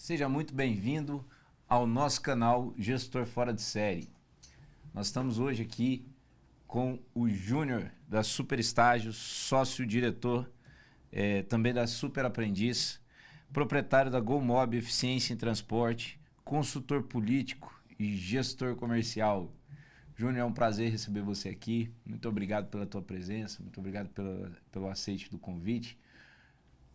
Seja muito bem-vindo ao nosso canal Gestor Fora de Série. Nós estamos hoje aqui com o Júnior da Super Estágios, sócio-diretor, também da Super Aprendiz, proprietário da GoMob Eficiência em Transporte, consultor político e gestor comercial. Júnior, é um prazer receber você aqui. Muito obrigado pela tua presença, muito obrigado pelo aceite do convite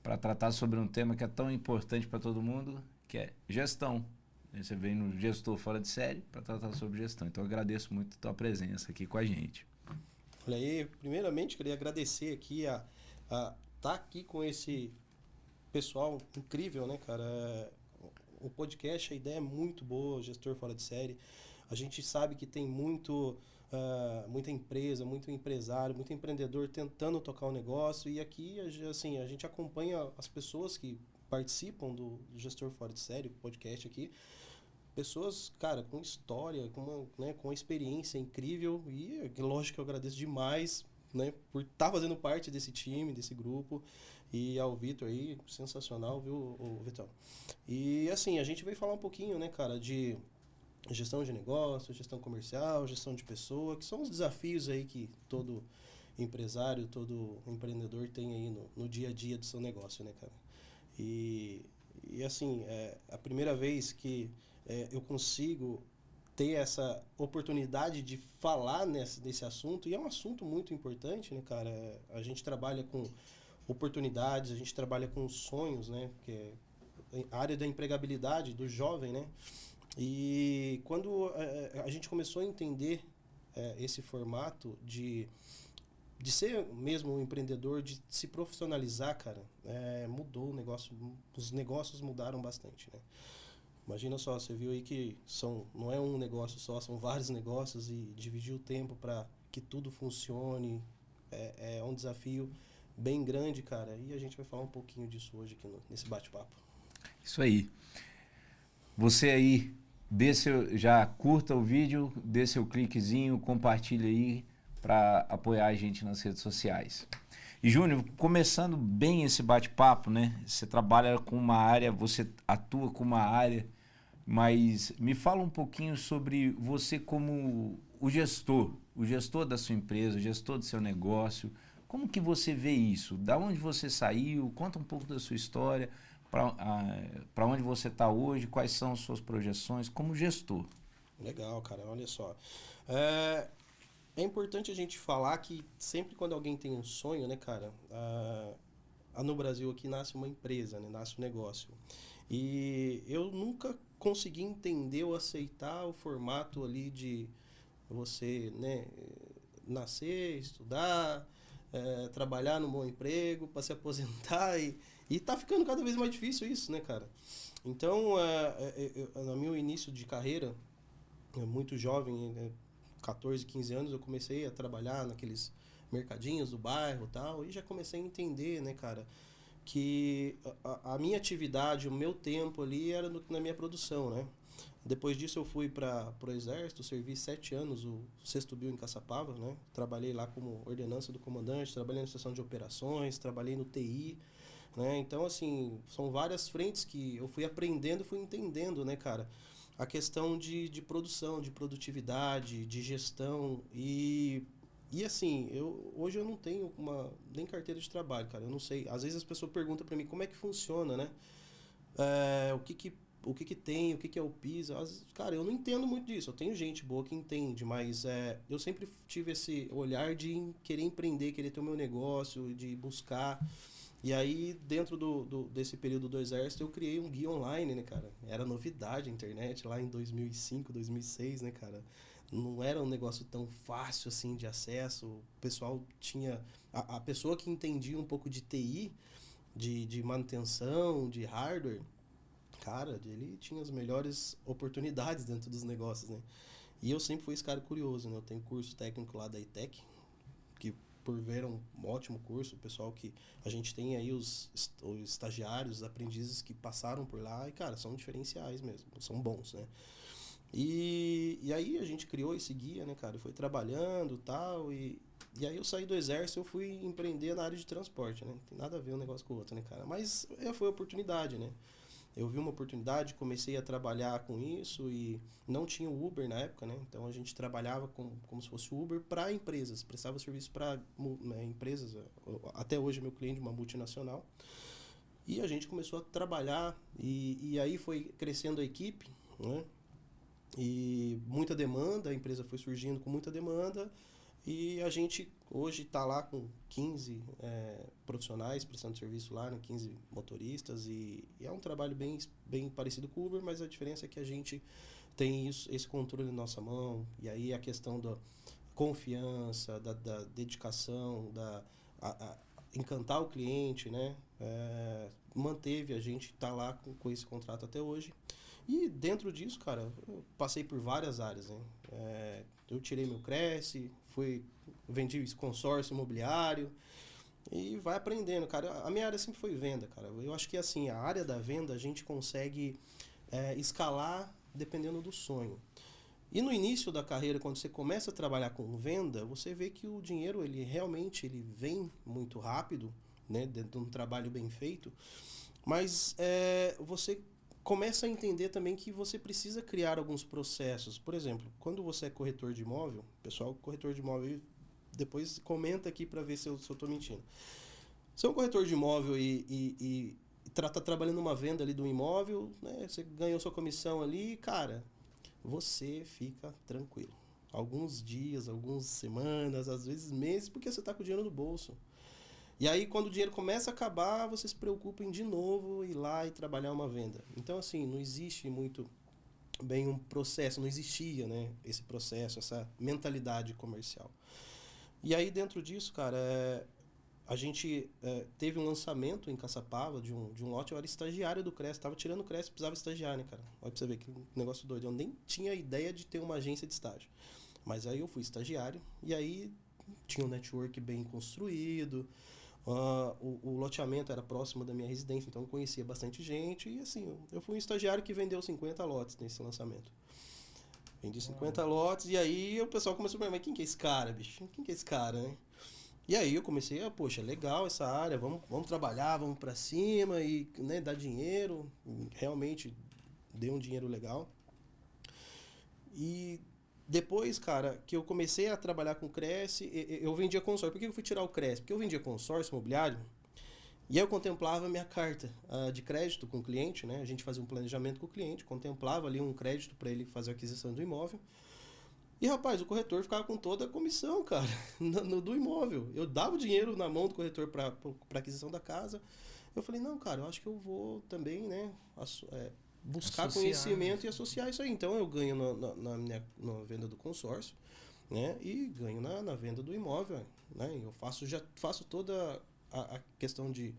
para tratar sobre um tema que é tão importante para todo mundo, que é gestão. Você vem no Gestor Fora de Série para tratar sobre gestão. Então eu agradeço muito a tua presença aqui com a gente. Olha aí, primeiramente queria agradecer aqui a estar aqui com esse pessoal incrível, né, cara? O podcast, a ideia é muito boa, Gestor Fora de Série. A gente sabe que tem muita empresa, muito empresário, muito empreendedor tentando tocar o negócio. E aqui, assim, a gente acompanha as pessoas que participam do Gestor Fora de Série, podcast aqui. Pessoas, cara, com história, com uma experiência incrível. E, lógico, que eu agradeço demais, né, por estar fazendo parte desse time, desse grupo. E ao Vitor aí, sensacional, viu, o Vitão? E, assim, a gente veio falar um pouquinho, né, cara, de gestão de negócio, gestão comercial, gestão de pessoa, que são os desafios aí que todo empresário, todo empreendedor tem aí no dia a dia do seu negócio, né, cara? E assim, a primeira vez que eu consigo ter essa oportunidade de falar nesse assunto, e é um assunto muito importante, né, cara? A gente trabalha com oportunidades, a gente trabalha com sonhos, né, que é a área da empregabilidade do jovem, né? E quando a gente começou a entender esse formato de ser mesmo um empreendedor, de se profissionalizar, cara, mudou o negócio, os negócios mudaram bastante, né? Imagina só, você viu aí que não é um negócio só, são vários negócios e dividir o tempo para que tudo funcione é um desafio bem grande, cara. E a gente vai falar um pouquinho disso hoje aqui nesse bate-papo. Isso aí. Você aí, já curta o vídeo, dê seu cliquezinho, compartilha aí para apoiar a gente nas redes sociais. E Júnior, começando bem esse bate-papo, né? Você trabalha com uma área, você atua com uma área, mas me fala um pouquinho sobre você como o gestor da sua empresa, o gestor do seu negócio. Como que você vê isso? Da onde você saiu? Conta um pouco da sua história, para onde você está hoje, quais são as suas projeções como gestor. Legal, cara, olha só. É importante a gente falar que sempre quando alguém tem um sonho, né, cara, no Brasil aqui nasce uma empresa, né, nasce um negócio. E eu nunca consegui entender ou aceitar o formato ali de você, né, nascer, estudar, trabalhar num bom emprego para se aposentar e tá ficando cada vez mais difícil isso, né, cara? Então, no meu início de carreira, muito jovem, né, 14, 15 anos, eu comecei a trabalhar naqueles mercadinhos do bairro e tal, e já comecei a entender, né, cara, que a minha atividade, o meu tempo ali era na minha produção, né? Depois disso eu fui para o Exército, servi 7 anos, o 6º BIL em Caçapava, né? Trabalhei lá como ordenança do comandante, trabalhei na seção de operações, trabalhei no TI, né? Então, assim, são várias frentes que eu fui aprendendo, fui entendendo, né, cara? A questão de produção, de produtividade, de gestão e assim, hoje eu não tenho nem carteira de trabalho, cara. Eu não sei. Às vezes as pessoas perguntam para mim como é que funciona, né? O que que tem, o que que é o PIS. Cara, eu não entendo muito disso. Eu tenho gente boa que entende, mas eu sempre tive esse olhar de querer empreender, querer ter o meu negócio, de buscar. E aí, dentro desse período do Exército, eu criei um guia online, né, cara? Era novidade a internet lá em 2005, 2006, né, cara? Não era um negócio tão fácil, assim, de acesso. O pessoal tinha... A pessoa que entendia um pouco de TI, de manutenção, de hardware, cara, ele tinha as melhores oportunidades dentro dos negócios, né? E eu sempre fui esse cara curioso, né? Eu tenho curso técnico lá da ITEC, que por ver é um ótimo curso, o pessoal que a gente tem aí os estagiários, os aprendizes que passaram por lá e, cara, são diferenciais mesmo, são bons, né? E aí a gente criou esse guia, né, cara, e foi trabalhando tal, e aí eu saí do Exército, eu fui empreender na área de transporte, né? Não tem nada a ver um negócio com o outro, né, cara? Mas foi a oportunidade, né? Eu vi uma oportunidade, comecei a trabalhar com isso e não tinha o Uber na época, né? Então a gente trabalhava como se fosse o Uber para empresas, prestava serviço para empresas. Até hoje meu cliente é uma multinacional. E a gente começou a trabalhar e aí foi crescendo a equipe, né? E muita demanda, a empresa foi surgindo com muita demanda e a gente hoje está lá com 15 profissionais prestando serviço lá, né? 15 motoristas e é um trabalho bem parecido com o Uber, mas a diferença é que a gente tem esse controle na nossa mão e aí a questão da confiança, da dedicação, encantar o cliente, né? Manteve a gente tá lá com esse contrato até hoje. E dentro disso, cara, eu passei por várias áreas, né? Eu tirei meu Cresce, vendi consórcio imobiliário e vai aprendendo, cara. A minha área sempre foi venda, cara. Eu acho que assim, a área da venda a gente consegue escalar dependendo do sonho. E no início da carreira, quando você começa a trabalhar com venda, você vê que o dinheiro ele realmente vem muito rápido, né, dentro de um trabalho bem feito, mas você começa a entender também que você precisa criar alguns processos. Por exemplo, quando você é corretor de imóvel, pessoal, corretor de imóvel, depois comenta aqui para ver se eu estou mentindo. Você é um corretor de imóvel e tá trabalhando numa venda ali do imóvel, né, você ganhou sua comissão ali, cara, você fica tranquilo. Alguns dias, algumas semanas, às vezes meses, porque você está com o dinheiro no bolso. E aí, quando o dinheiro começa a acabar, você se preocupa em de novo ir lá e trabalhar uma venda. Então, assim, não existe muito bem um processo, não existia, né, esse processo, essa mentalidade comercial. E aí, dentro disso, cara, a gente teve um lançamento em Caçapava de um lote. Eu era estagiário do Cresce, estava tirando o Cresce, precisava estagiar, né, cara? Olha pra você ver que negócio doido. Eu nem tinha ideia de ter uma agência de estágio. Mas aí eu fui estagiário e aí tinha um network bem construído. O loteamento era próximo da minha residência, então eu conhecia bastante gente. E assim, eu fui um estagiário que vendeu 50 lotes nesse lançamento. Vendi 50 lotes e aí o pessoal começou a perguntar, mas quem que é esse cara, bicho? Quem que é esse cara, né? E aí eu comecei poxa, legal essa área, vamos trabalhar, vamos pra cima e, né, dar dinheiro. Realmente deu um dinheiro legal. E depois, cara, que eu comecei a trabalhar com Cresce, eu vendia consórcio. Por que eu fui tirar o Cresce? Porque eu vendia consórcio imobiliário e aí eu contemplava a minha carta de crédito com o cliente, né? A gente fazia um planejamento com o cliente, contemplava ali um crédito para ele fazer a aquisição do imóvel. E, rapaz, o corretor ficava com toda a comissão, cara, do imóvel. Eu dava o dinheiro na mão do corretor para aquisição da casa. Eu falei, não, cara, eu acho que eu vou também, né, buscar conhecimento e associar isso aí. Então, eu ganho na venda do consórcio, né, e ganho na venda do imóvel, né. Eu já faço toda a questão de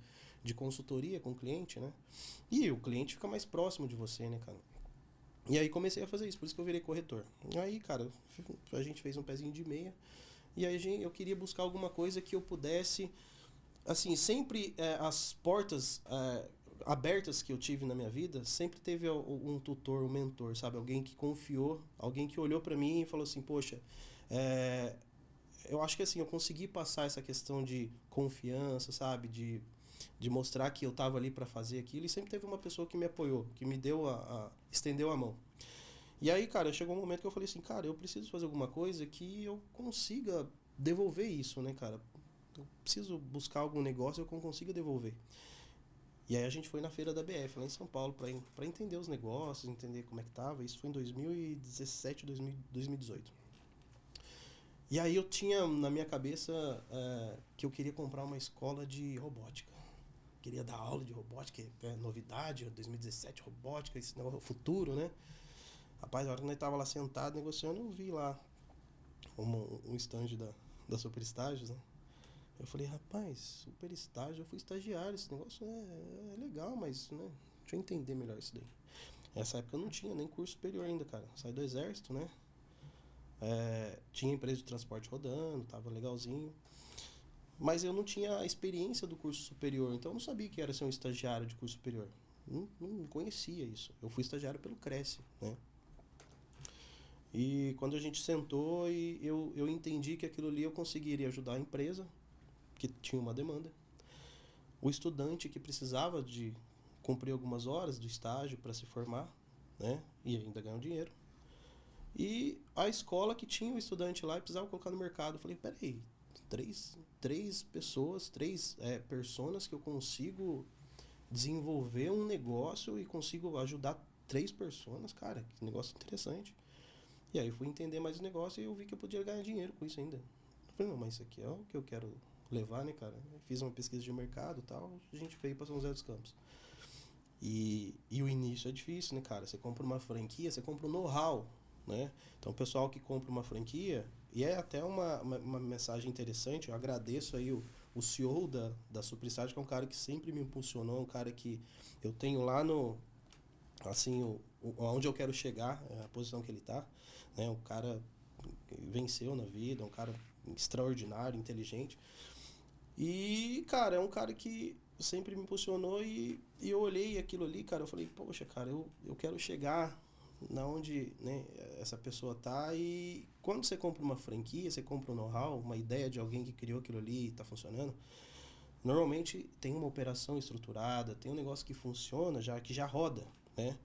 consultoria com o cliente, né. E o cliente fica mais próximo de você, né, cara. E aí comecei a fazer isso, por isso que eu virei corretor. Aí, cara, a gente fez um pezinho de meia. E aí eu queria buscar alguma coisa que eu pudesse... Assim, sempre as portas abertas que eu tive na minha vida, sempre teve um tutor, um mentor, sabe? Alguém que confiou, alguém que olhou pra mim e falou assim, poxa, eu acho que assim, eu consegui passar essa questão de confiança, sabe? De mostrar que eu estava ali para fazer aquilo, e sempre teve uma pessoa que me apoiou, que me deu estendeu a mão. E aí, cara, chegou um momento que eu falei assim, cara, eu preciso fazer alguma coisa que eu consiga devolver isso, né, cara? Eu preciso buscar algum negócio que eu consiga devolver. E aí a gente foi na feira da BF, lá em São Paulo, para entender os negócios, entender como é que tava. Isso foi em 2017, 2018. E aí eu tinha na minha cabeça que eu queria comprar uma escola de robótica. Queria dar aula de robótica, novidade, 2017, robótica, esse negócio, futuro, né? Rapaz, na hora que nós tava lá sentado negociando, eu vi lá um stand da Super Estágios, né? Eu falei, rapaz, Super Estágio, eu fui estagiário, esse negócio é legal, mas, né, deixa eu entender melhor isso daí. Nessa época eu não tinha nem curso superior ainda, cara. Saí do exército, né? Tinha empresa de transporte rodando, tava legalzinho. Mas eu não tinha a experiência do curso superior, então eu não sabia que era ser um estagiário de curso superior. Não conhecia isso. Eu fui estagiário pelo Cresce, né? E quando a gente sentou, eu entendi que aquilo ali eu conseguiria ajudar a empresa, que tinha uma demanda. O estudante que precisava de cumprir algumas horas do estágio para se formar, né? E ainda ganhar um dinheiro. E a escola que tinha o estudante lá e precisava colocar no mercado. Eu falei, peraí, três pessoas, personas que eu consigo desenvolver um negócio e consigo ajudar 3 pessoas, cara, que negócio interessante. E aí eu fui entender mais o negócio e eu vi que eu podia ganhar dinheiro com isso ainda. Eu falei, não, mas isso aqui é o que eu quero levar, né, cara? Eu fiz uma pesquisa de mercado e tal, a gente veio para São José dos Campos. E o início é difícil, né, cara? Você compra uma franquia, você compra um know-how, né? Então o pessoal que compra uma franquia, e é até uma mensagem interessante, eu agradeço aí o CEO da Superstage, que é um cara que sempre me impulsionou, um cara que eu tenho lá no, assim, onde eu quero chegar, a posição que ele tá, né? Um cara que venceu na vida, um cara extraordinário, inteligente. E, cara, é um cara que sempre me impulsionou e eu olhei aquilo ali, cara, eu falei, poxa, cara, eu quero chegar na onde, né, essa pessoa tá. E quando você compra uma franquia, você compra um know-how, uma ideia de alguém que criou aquilo ali e tá funcionando, normalmente tem uma operação estruturada, tem um negócio que funciona, que já roda, né?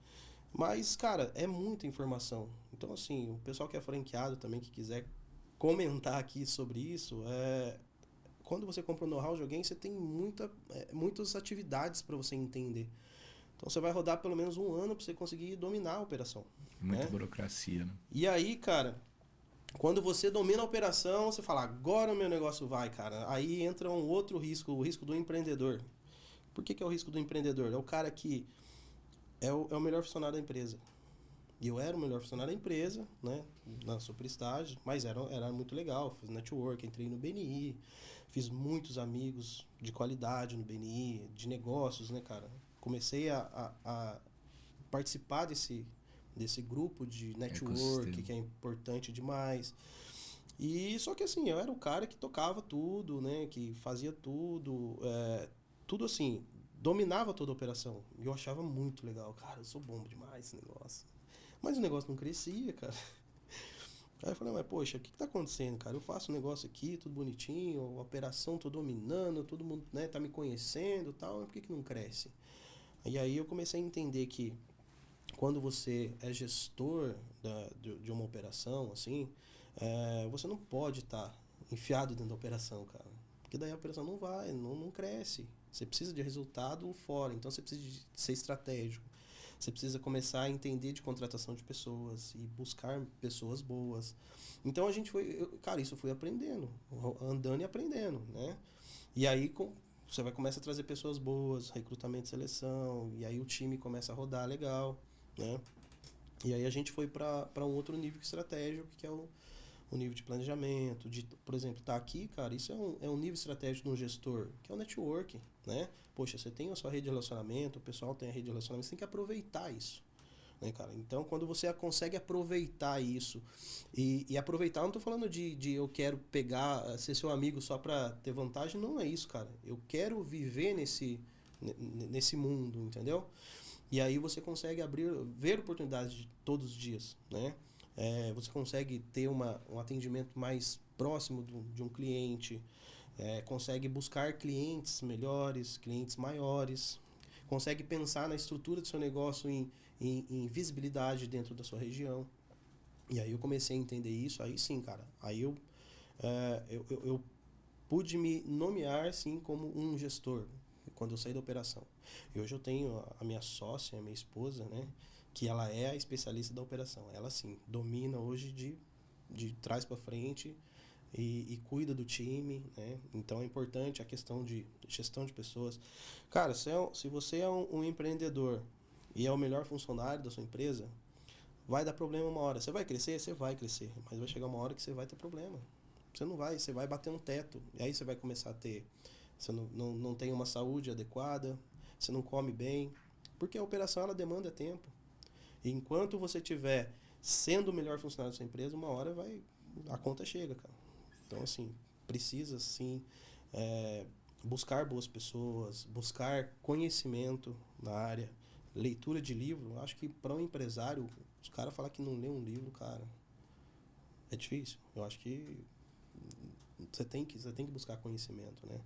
Mas, cara, é muita informação. Então, assim, o pessoal que é franqueado também, que quiser comentar aqui sobre isso, quando você compra o know-how de alguém, você tem muitas atividades para você entender. Então, você vai rodar pelo menos um ano para você conseguir dominar a operação. Muita Né? burocracia, né? E aí, cara, quando você domina a operação, você fala, agora o meu negócio vai, cara. Aí entra um outro risco, o risco do empreendedor. Por que é o risco do empreendedor? É o cara que é o melhor funcionário da empresa. E eu era o melhor funcionário da empresa, né? Na super estágio, mas era muito legal. Fiz network, entrei no BNI, fiz muitos amigos de qualidade no BNI, de negócios, né, cara? Comecei a participar desse grupo de network, que é importante demais. E só que assim, eu era o cara que tocava tudo, né? Que fazia tudo, tudo assim, dominava toda a operação. E eu achava muito legal. Cara, eu sou bom demais nesse negócio. Mas o negócio não crescia, cara. Aí eu falei, mas poxa, o que tá acontecendo, cara? Eu faço um negócio aqui, tudo bonitinho, a operação tô dominando, todo mundo, né, tá me conhecendo e tal, mas por que não cresce? E aí eu comecei a entender que quando você é gestor de uma operação, assim, você não pode estar enfiado dentro da operação, cara. Porque daí a operação não vai, não cresce. Você precisa de resultado fora, então você precisa de ser estratégico. Você precisa começar a entender de contratação de pessoas e buscar pessoas boas. Então a gente cara, isso eu fui aprendendo, andando e aprendendo, né? E aí você vai começar a trazer pessoas boas, recrutamento e seleção, e aí o time começa a rodar legal, né? E aí a gente foi para um outro nível estratégico, que é o nível de planejamento, por exemplo, tá aqui, cara, isso é um nível estratégico de um gestor, que é o networking, né? Poxa, você tem a sua rede de relacionamento, o pessoal tem a rede de relacionamento, você tem que aproveitar isso, né, cara? Então, quando você consegue aproveitar isso, e aproveitar, eu não tô falando de eu quero pegar, ser seu amigo só pra ter vantagem, não é isso, cara. Eu quero viver nesse mundo, entendeu? E aí você consegue ver oportunidades todos os dias, né? Você consegue ter um atendimento mais próximo de um cliente, consegue buscar clientes melhores, clientes maiores, consegue pensar na estrutura do seu negócio em visibilidade dentro da sua região. E aí eu comecei a entender isso, aí sim, cara. Aí eu pude me nomear, sim, como um gestor, quando eu saí da operação. E hoje eu tenho a minha sócia, a minha esposa, né? Que ela é a especialista da operação. Ela, sim, domina hoje de trás para frente e cuida do time, né? Então é importante a questão de gestão de pessoas. Cara, se você é um empreendedor e é o melhor funcionário da sua empresa, vai dar problema uma hora. Você vai crescer? Você vai crescer. Mas vai chegar uma hora que você vai ter problema. Você vai bater um teto. E aí você vai começar a ter... Você não tem uma saúde adequada, você não come bem. Porque a operação, ela demanda tempo. E enquanto você estiver sendo o melhor funcionário da sua empresa, uma hora a conta chega, cara. Então, assim, precisa, sim, buscar boas pessoas, buscar conhecimento na área, leitura de livro. Acho que para um empresário, os caras falar que não lê um livro, cara, é difícil. Eu acho que você tem que buscar conhecimento, né?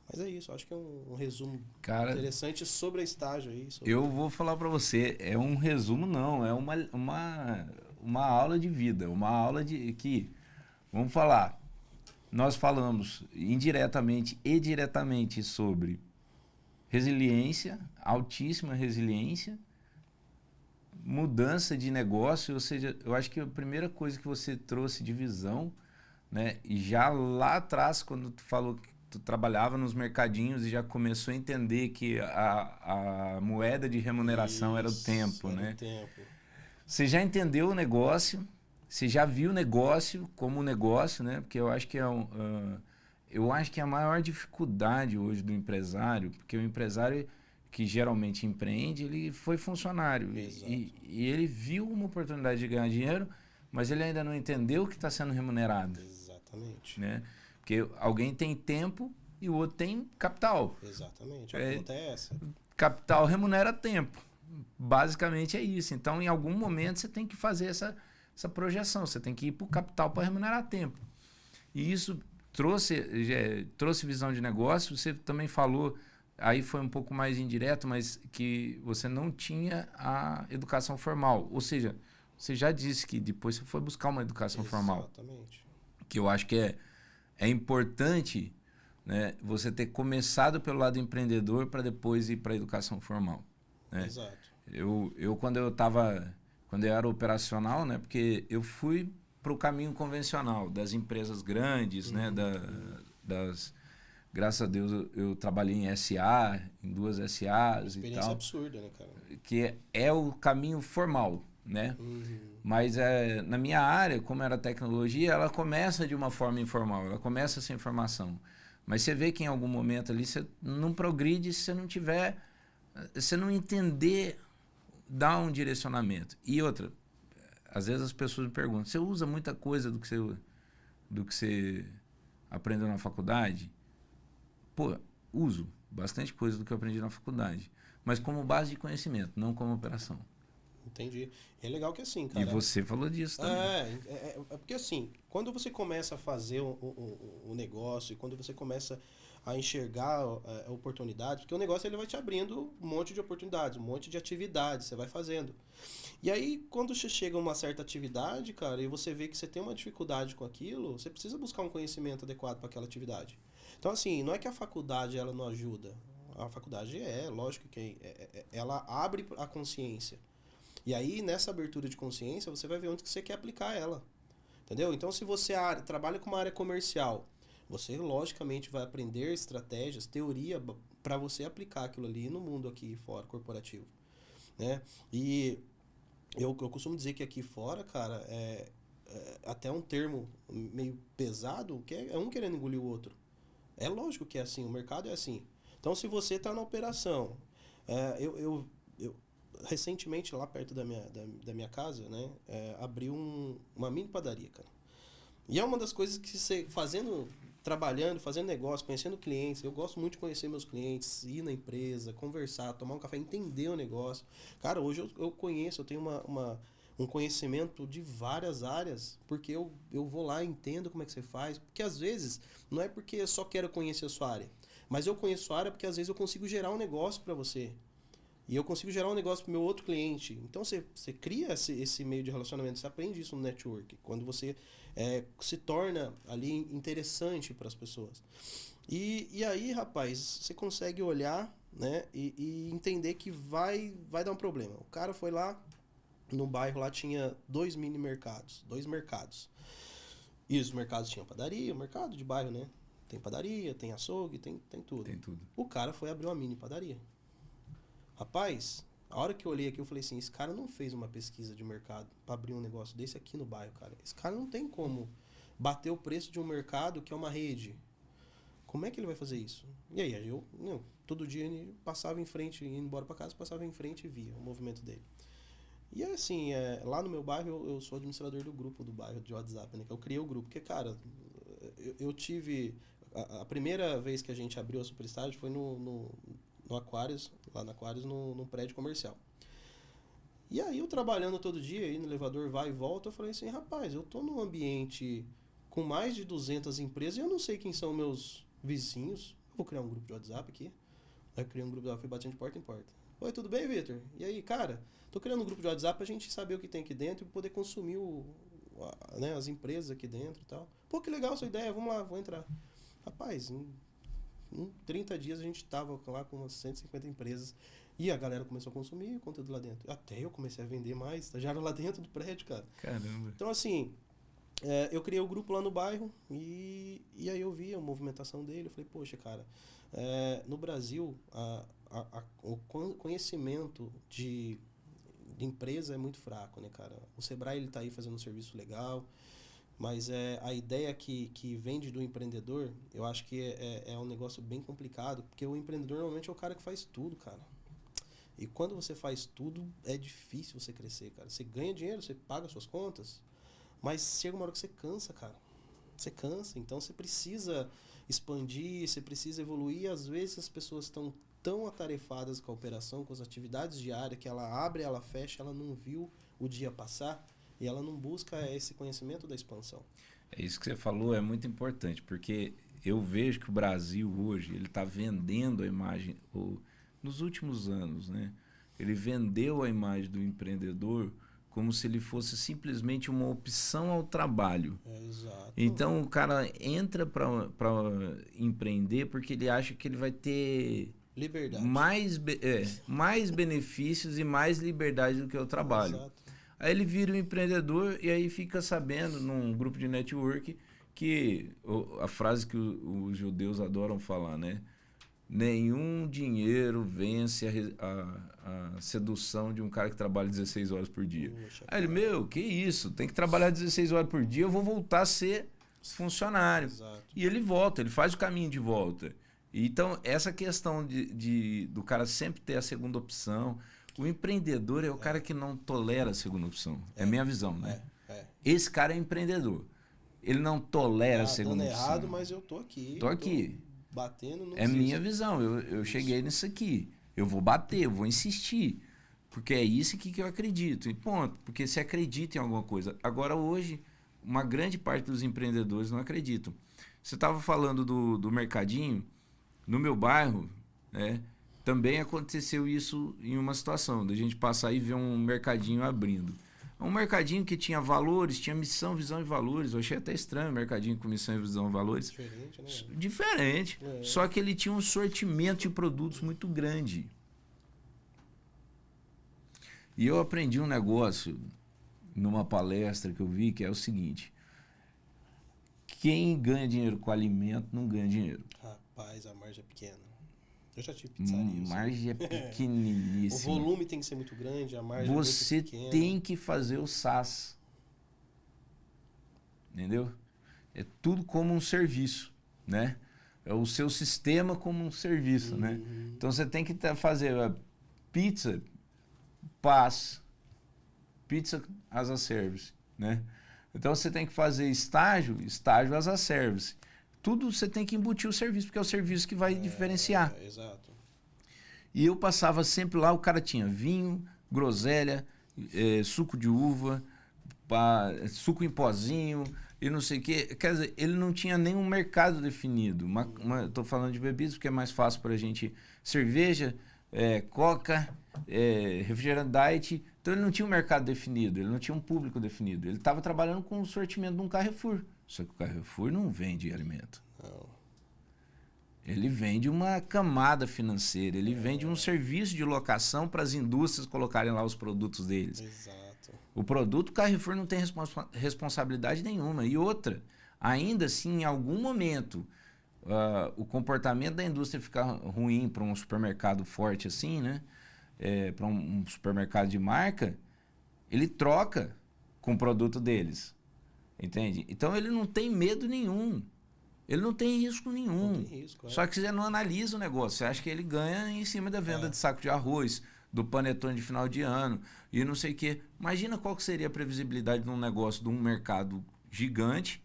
Mas é isso, acho que é um resumo Cara, interessante sobre a estágio aí. Sobre... eu vou falar para você, é um resumo não, é uma aula de vida, uma aula de que, vamos falar, nós falamos indiretamente e diretamente sobre resiliência, altíssima resiliência, mudança de negócio, ou seja, eu acho que a primeira coisa que você trouxe de visão, né, e já lá atrás, quando tu falou que tu trabalhava nos mercadinhos e já começou a entender que a moeda de remuneração era o tempo, era né? o tempo. Você já entendeu o negócio, você já viu o negócio como negócio, né? Porque eu acho que eu acho que a maior dificuldade hoje do empresário, porque o empresário que geralmente empreende, ele foi funcionário e ele viu uma oportunidade de ganhar dinheiro, mas ele ainda não entendeu que está sendo remunerado. Exatamente. Né? Porque alguém tem tempo e o outro tem capital. Exatamente. A conta é essa. Capital remunera tempo. Basicamente é isso. Então, em algum momento, você tem que fazer essa projeção. Você tem que ir para o capital para remunerar tempo. E isso trouxe visão de negócio. Você também falou, aí foi um pouco mais indireto, mas que você não tinha a educação formal. Ou seja, você já disse que depois você foi buscar uma educação formal. Exatamente. Que eu acho que é importante, né, você ter começado pelo lado empreendedor para depois ir para a educação formal. Né? Exato. Quando eu era operacional, né, porque eu fui para o caminho convencional das empresas grandes, né, graças a Deus eu trabalhei em SA, em 2 SAs e tal. Experiência absurda, né, cara? Que é o caminho formal, né? Mas na minha área, como era tecnologia, ela começa de uma forma informal, ela começa sem formação. Mas você vê que em algum momento ali você não progride se você não tiver, você não entender, dar um direcionamento. E outra, às vezes as pessoas me perguntam, você usa muita coisa do que você aprendeu na faculdade? Pô, uso bastante coisa do que eu aprendi na faculdade, mas como base de conhecimento, não como operação. Entendi. E é legal que assim, cara... E você falou disso também. É porque assim, quando você começa a fazer um negócio, e quando você começa a enxergar a oportunidade, porque o negócio ele vai te abrindo um monte de oportunidades, um monte de atividades, você vai fazendo. E aí, quando você chega a uma certa atividade, cara, e você vê que você tem uma dificuldade com aquilo, você precisa buscar um conhecimento adequado para aquela atividade. Então, assim, não é que a faculdade ela não ajuda. A faculdade lógico que ela abre a consciência. E aí, nessa abertura de consciência, você vai ver onde que você quer aplicar ela. Entendeu? Então, se você trabalha com uma área comercial, você, logicamente, vai aprender estratégias, teoria, para você aplicar aquilo ali no mundo aqui fora, corporativo. Né? E eu costumo dizer que aqui fora, cara, é até um termo meio pesado, que é um querendo engolir o outro. É lógico que é assim, o mercado é assim. Então, se você está na operação, eu recentemente, lá perto da minha casa, né, abriu uma mini padaria, cara. E é uma das coisas que você, trabalhando, fazendo negócio, conhecendo clientes, eu gosto muito de conhecer meus clientes, ir na empresa, conversar, tomar um café, entender o negócio. Cara, hoje eu conheço, eu tenho um conhecimento de várias áreas, porque eu vou lá e entendo como é que você faz, porque às vezes, não é porque eu só quero conhecer a sua área, mas eu conheço a área porque às vezes eu consigo gerar um negócio para você. E eu consigo gerar um negócio para o meu outro cliente. Então, você cria esse meio de relacionamento, você aprende isso no network, quando você se torna ali interessante para as pessoas. E aí, rapaz, você consegue olhar, né, e entender que vai dar um problema. O cara foi lá, no bairro lá tinha 2 mini mercados, 2 mercados. E os mercados tinham padaria, mercado de bairro, né? Tem padaria, tem açougue, tem tudo. Tem tudo. O cara foi abrir uma mini padaria. Rapaz, a hora que eu olhei aqui, eu falei assim, esse cara não fez uma pesquisa de mercado para abrir um negócio desse aqui no bairro, cara. Esse cara não tem como bater o preço de um mercado que é uma rede. Como é que ele vai fazer isso? E aí, todo dia ele passava em frente, indo embora para casa, passava em frente e via o movimento dele. E assim, lá no meu bairro, eu sou administrador do grupo do bairro de WhatsApp, né? Que eu criei o grupo. Porque, cara, eu tive... A primeira vez que a gente abriu a Superestágio foi no Aquários, lá no Aquários, num prédio comercial. E aí eu trabalhando todo dia, aí no elevador vai e volta, eu falei assim, rapaz, eu tô num ambiente com mais de 200 empresas e eu não sei quem são meus vizinhos, vou criar um grupo de WhatsApp aqui. Aí eu criei um grupo de WhatsApp, fui batendo de porta em porta. Oi, tudo bem, Vitor? E aí, cara, tô criando um grupo de WhatsApp pra gente saber o que tem aqui dentro e poder consumir né, as empresas aqui dentro e tal. Pô, que legal sua ideia, vamos lá, vou entrar. Rapaz, em 30 dias a gente tava lá com umas 150 empresas e a galera começou a consumir o conteúdo lá dentro. Até eu comecei a vender mais, estagiário lá dentro do prédio, cara. Caramba. Então, assim, eu criei o grupo lá no bairro e aí eu vi a movimentação dele. Eu falei, poxa, cara, no Brasil, o conhecimento de empresa é muito fraco, né, cara? O Sebrae, ele tá aí fazendo um serviço legal, mas a ideia que vende do empreendedor, eu acho que é um negócio bem complicado, porque o empreendedor normalmente é o cara que faz tudo, cara. E quando você faz tudo, é difícil você crescer, cara. Você ganha dinheiro, você paga suas contas, mas chega uma hora que você cansa, cara. Você cansa, então você precisa expandir, você precisa evoluir. E às vezes as pessoas estão tão atarefadas com a operação, com as atividades diárias, que ela abre, ela fecha, ela não viu o dia passar e ela não busca esse conhecimento da expansão. É isso que você falou, é muito importante, porque eu vejo que o Brasil hoje, ele está vendendo a imagem, nos últimos anos, né? Ele vendeu a imagem do empreendedor como se ele fosse simplesmente uma opção ao trabalho. Exato. Então o cara entra para empreender porque ele acha que ele vai ter liberdade, mais benefícios e mais liberdade do que o trabalho. Exato. Aí ele vira um empreendedor e aí fica sabendo num grupo de network que a frase que os judeus adoram falar, né? Nenhum dinheiro vence a sedução de um cara que trabalha 16 horas por dia. Poxa, Aí ele, que isso? Tem que trabalhar 16 horas por dia, eu vou voltar a ser funcionário. Exato. E ele volta, ele faz o caminho de volta. Então, essa questão do cara sempre ter a segunda opção. O empreendedor é o cara que não tolera a segunda opção. É a minha visão, né? Esse cara é empreendedor. Ele não tolera a segunda opção. Errado, mas eu tô aqui. Tô aqui. Batendo no minha visão. Eu cheguei nisso aqui. Eu vou bater, eu vou insistir. Porque é isso que eu acredito. E ponto. Porque você acredita em alguma coisa. Agora, hoje, uma grande parte dos empreendedores não acreditam. Você estava falando do mercadinho. No meu bairro, né, também aconteceu isso em uma situação. Da gente passar e ver um mercadinho abrindo. Um mercadinho que tinha valores, tinha missão, visão e valores. Eu achei até estranho o mercadinho com missão, visão e valores. Diferente, né? Diferente. Só que ele tinha um sortimento de produtos muito grande. E eu aprendi um negócio numa palestra que eu vi, que é o seguinte. Quem ganha dinheiro com alimento não ganha dinheiro. Rapaz, a margem é pequena. Eu já tive pizzaria. Margem é pequeniníssima. O volume tem que ser muito grande, a margem Você é muito pequena. tem que fazer o SaaS. Entendeu? É tudo como um serviço, né? É o seu sistema como um serviço, né? Então você tem que fazer pizza, PaaS, pizza as a service, né? Então você tem que fazer estágio as a service. Tudo você tem que embutir o serviço, porque é o serviço que vai diferenciar. Exato. E eu passava sempre lá, o cara tinha vinho, groselha, suco de uva, suco em pozinho e não sei o quê. Quer dizer, ele não tinha nenhum mercado definido. Estou falando de bebidas porque é mais fácil para a gente. Cerveja, coca, refrigerante diet. Então ele não tinha um mercado definido, ele não tinha um público definido. Ele estava trabalhando com o sortimento de um Carrefour. Só que o Carrefour não vende alimento. Não. Ele vende uma camada financeira, ele vende um serviço de locação para as indústrias colocarem lá os produtos deles. Exato. O produto Carrefour não tem responsabilidade nenhuma. E outra, ainda assim, em algum momento, o comportamento da indústria ficar ruim para um supermercado forte assim, né? Para um supermercado de marca, ele troca com o produto deles. Entende? Então ele não tem medo nenhum. Ele não tem risco nenhum. Não tem risco, Só que você não analisa o negócio. Você acha que ele ganha em cima da venda de saco de arroz, do panetone de final de ano e não sei o quê. Imagina qual que seria a previsibilidade de um negócio, de um mercado gigante,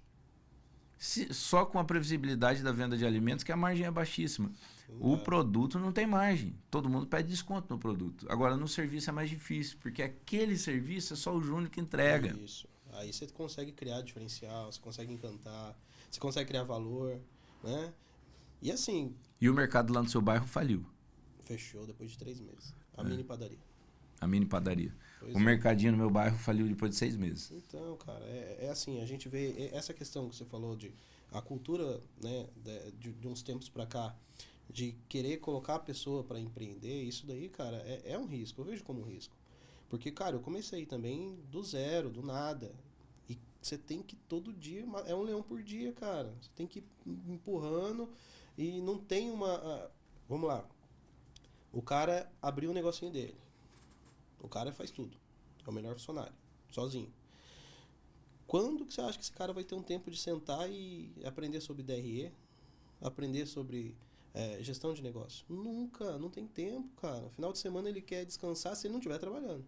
só com a previsibilidade da venda de alimentos, que a margem é baixíssima. O produto não tem margem. Todo mundo pede desconto no produto. Agora, no serviço é mais difícil, porque aquele serviço é só o Júnior que entrega. Isso. Aí você consegue criar diferencial, você consegue encantar, você consegue criar valor, né? E assim, E o mercado lá no seu bairro faliu, fechou depois de 3 meses. A mini padaria. a mini padaria. Pois O é. mercadinho no meu bairro faliu depois de 6 meses. Então, cara, é assim, a gente vê essa questão que você falou de a cultura, né, de uns tempos pra cá, de querer colocar a pessoa pra empreender, isso daí, cara, é um risco, eu vejo como um risco. Porque, cara, eu comecei também do zero, do nada. E você tem que todo dia, é um leão por dia, cara. Você tem que ir empurrando e não tem vamos lá, o cara abriu o negocinho dele. O cara faz tudo. É o melhor funcionário, sozinho. Quando que você acha que esse cara vai ter um tempo de sentar e aprender sobre DRE? Aprender sobre gestão de negócio? Nunca, não tem tempo, cara. No final de semana ele quer descansar se ele não estiver trabalhando.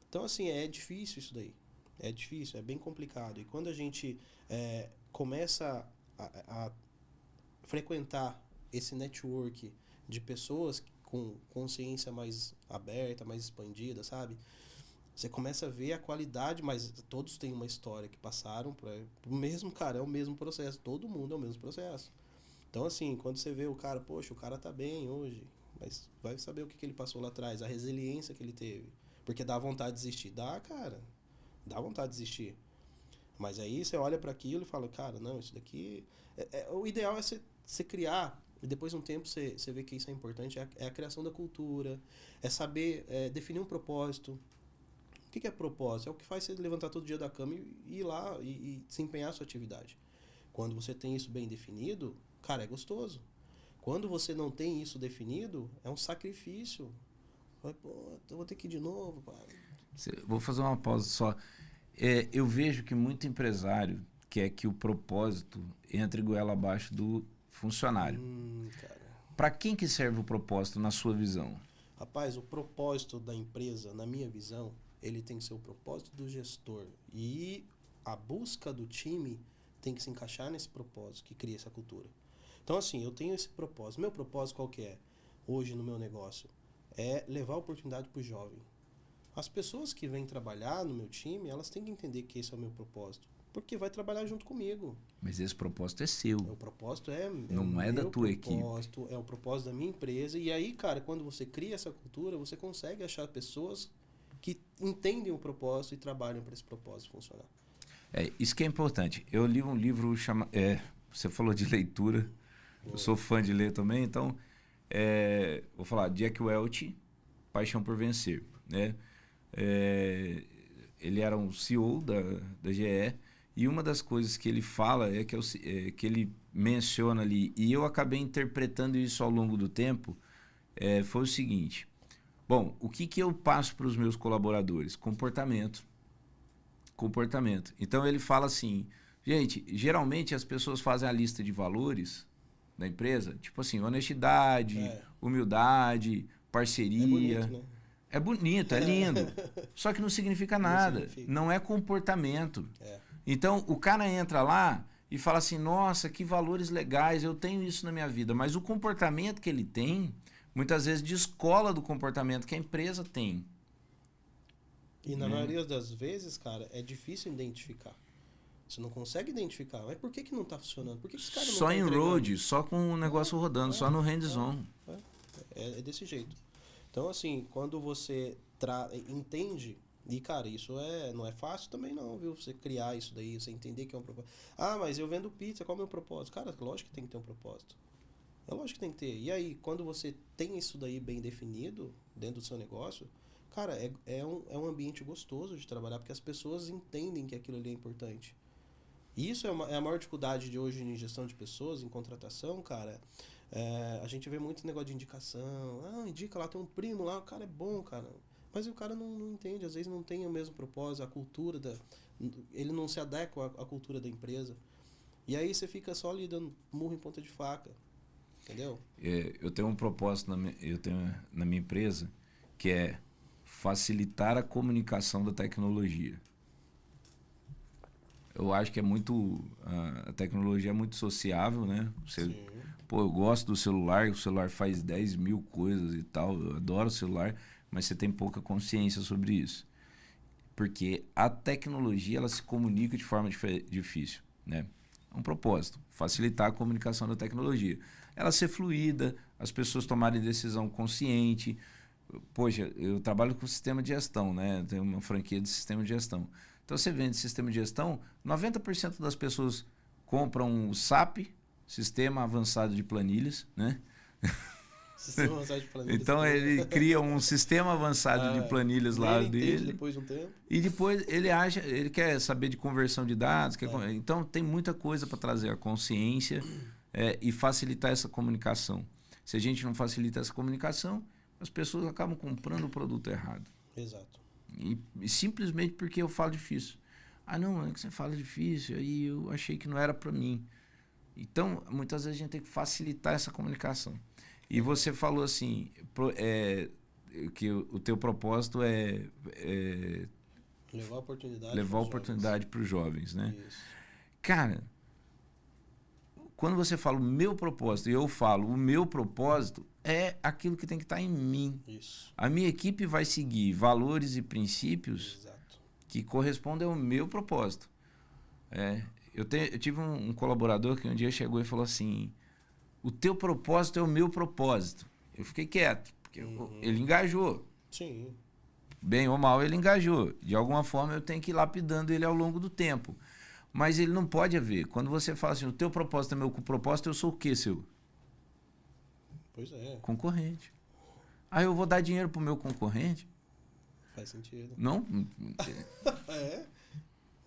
Então, assim, é difícil isso daí. É difícil, é bem complicado. E quando a gente começa a frequentar esse network de pessoas com consciência mais aberta, mais expandida, sabe? Você começa a ver a qualidade, mas todos têm uma história que passaram o mesmo, cara, é o mesmo processo. Todo mundo é o mesmo processo. Então, assim, quando você vê o cara, poxa, o cara tá bem hoje, mas vai saber o que ele passou lá atrás, a resiliência que ele teve. Porque dá vontade de desistir. Dá, cara. Dá vontade de desistir. Mas aí você olha para aquilo e fala, cara, não, isso daqui... o ideal é você criar, e depois de um tempo você vê que isso é importante, é a criação da cultura, é saber definir um propósito. O que é propósito? É o que faz você levantar todo dia da cama e ir lá e desempenhar a sua atividade. Quando você tem isso bem definido, cara, é gostoso. Quando você não tem isso definido, é um sacrifício. Pô, eu vou ter que ir de novo, pai. Vou fazer uma pausa só. Eu vejo que muito empresário quer que o propósito entre goela abaixo do funcionário. Cara. Para quem que serve o propósito na sua visão? Rapaz, o propósito da empresa, na minha visão, ele tem que ser o propósito do gestor. E a busca do time tem que se encaixar nesse propósito que cria essa cultura. Então, assim, eu tenho esse propósito. Meu propósito qual que é? Hoje no meu negócio é levar a oportunidade para o jovem. As pessoas que vêm trabalhar no meu time, elas têm que entender que esse é o meu propósito. Porque vai trabalhar junto comigo. Mas esse propósito é seu. O propósito não é da tua equipe. É o propósito da minha empresa. E aí, cara, quando você cria essa cultura, você consegue achar pessoas que entendem o propósito e trabalham para esse propósito funcionar. Isso que é importante. Eu li um livro chamado... você falou de leitura. Eu sou fã de ler também, então... vou falar, Jack Welch, Paixão por Vencer, né? Ele era um CEO da GE e uma das coisas que ele fala que ele menciona ali, e eu acabei interpretando isso ao longo do tempo, foi o seguinte: bom, o que eu passo para os meus colaboradores? Comportamento. Então ele fala assim, gente, geralmente as pessoas fazem a lista de valores da empresa, tipo assim, honestidade, humildade, parceria. É bonito, é lindo. Só que não significa nada. Não é comportamento. Então, o cara entra lá e fala assim, nossa, que valores legais, eu tenho isso na minha vida. Mas o comportamento que ele tem, muitas vezes descola do comportamento que a empresa tem. E na maioria das vezes, cara, é difícil identificar. Você não consegue identificar. Mas por que não está funcionando? Por que esse cara não só em road, só com o negócio rodando, só no hands-on. É desse jeito. Então, assim, quando você entende... E, cara, isso não é fácil também não, viu? Você criar isso daí, você entender que é um propósito. Ah, mas eu vendo pizza, qual é o meu propósito? Cara, lógico que tem que ter um propósito. É lógico que tem que ter. E aí, quando você tem isso daí bem definido dentro do seu negócio, cara, é um ambiente gostoso de trabalhar, porque as pessoas entendem que aquilo ali é importante. E isso é a maior dificuldade de hoje em gestão de pessoas, em contratação, cara. A gente vê muito negócio de indicação. Ah, indica lá, tem um primo lá, o cara é bom, cara. Mas o cara não entende, às vezes não tem o mesmo propósito, a cultura ele não se adequa à cultura da empresa. E aí você fica só ali dando murro em ponta de faca. Entendeu? Eu tenho um propósito na minha empresa que é facilitar a comunicação da tecnologia. Eu acho que a tecnologia é muito sociável, né? Eu gosto do celular, o celular faz 10 mil coisas e tal, eu adoro o celular, mas você tem pouca consciência sobre isso. Porque a tecnologia, ela se comunica de forma difícil, né? É um propósito, facilitar a comunicação da tecnologia. Ela ser fluida, as pessoas tomarem decisão consciente. Poxa, eu trabalho com sistema de gestão, né? Tenho uma franquia de sistema de gestão. Então, você vende sistema de gestão, 90% das pessoas compram o SAP, Sistema Avançado de Planilhas, né? Sistema avançado de planilhas. Então, ele cria um sistema avançado de planilhas lá ele entende dele. depois de um tempo. E depois ele quer saber de conversão de dados. Então, tem muita coisa para trazer a consciência e facilitar essa comunicação. Se a gente não facilita essa comunicação, as pessoas acabam comprando o produto errado. Exato. E simplesmente porque eu falo difícil. Ah, não, é que você fala difícil, aí eu achei que não era para mim. Então, muitas vezes a gente tem que facilitar essa comunicação. E você falou assim, que o teu propósito é levar a oportunidade. Levar a oportunidade para os jovens, né? Isso. Cara, quando você fala o meu propósito e eu falo o meu propósito, é aquilo que tem que estar em mim. Isso. A minha equipe vai seguir valores e princípios Exato. que correspondem ao meu propósito. Eu tive um colaborador que um dia chegou e falou assim, o teu propósito é o meu propósito. Eu fiquei quieto, porque ele engajou. Sim. Bem ou mal, ele engajou. De alguma forma, eu tenho que ir lapidando ele ao longo do tempo. Mas ele não pode haver. Quando você fala assim, o teu propósito é meu propósito, eu sou o quê, seu? Pois é. Concorrente. Aí eu vou dar dinheiro pro meu concorrente? Faz sentido. Não?